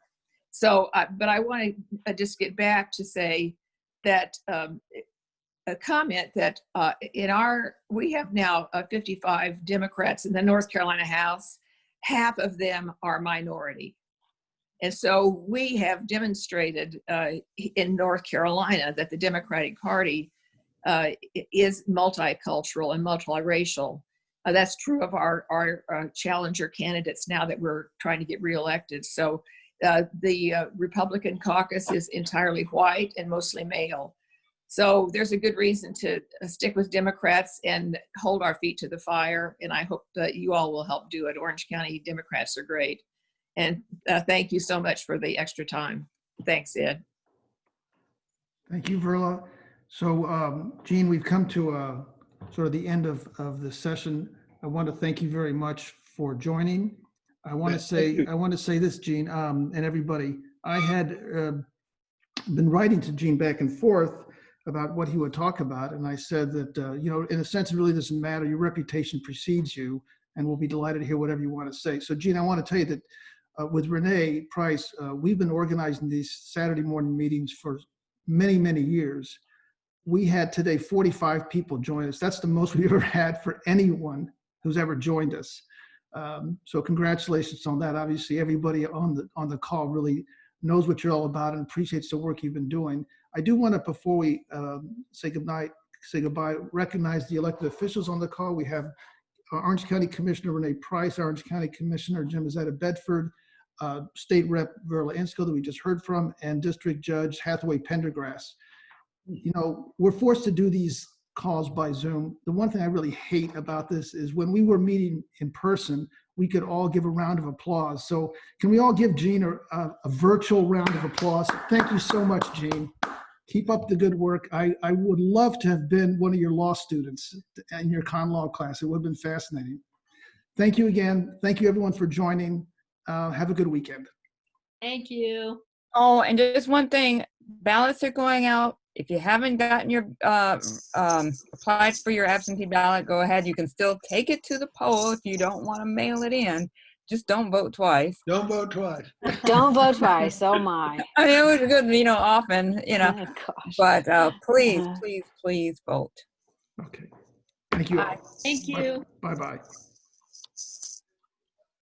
So, but I want to just get back to say that a comment that we have now 55 Democrats in the North Carolina House. Half of them are minority. And so we have demonstrated in North Carolina that the Democratic Party is multicultural and multiracial. That's true of our challenger candidates now that we're trying to get reelected. So the Republican caucus is entirely white and mostly male. So there's a good reason to stick with Democrats and hold our feet to the fire. And I hope that you all will help do it. Orange County Democrats are great. And thank you so much for the extra time. Thanks, Ed. Thank you, Verla. So, Jean, we've come to sort of the end of the session. I want to thank you very much for joining. I want to say this, Jean, and everybody. I had been writing to Jean back and forth about what he would talk about, and I said that in a sense, it really doesn't matter. Your reputation precedes you, and we'll be delighted to hear whatever you want to say. So, Jean, I want to tell you that with Renee Price, we've been organizing these Saturday morning meetings for many, many years. We had today 45 people join us. That's the most we've ever had for anyone who's ever joined us. So congratulations on that. Obviously, everybody on the call really knows what you're all about and appreciates the work you've been doing. I do want to, before we say goodbye, recognize the elected officials on the call. We have Orange County Commissioner Renee Price, Orange County Commissioner Jim Izetta Bedford, State Rep Verla Insko that we just heard from, and District Judge Hathaway Pendergrass. We're forced to do these calls by Zoom. The one thing I really hate about this is when we were meeting in person, we could all give a round of applause. So can we all give Jean a virtual round of applause? Thank you so much, Jean. Keep up the good work. I would love to have been one of your law students in your con law class. It would have been fascinating. Thank you again. Thank you everyone for joining. Have a good weekend. Thank you. Oh, and just one thing, ballots are going out. If you haven't gotten your applied for your absentee ballot, go ahead. You can still take it to the poll if you don't want to mail it in. Just don't vote twice. Don't vote twice. Don't vote twice. Oh my. I mean, it was good, often, Oh, gosh. but please, please, please vote. Okay. Thank you all. Thank you. Bye-bye.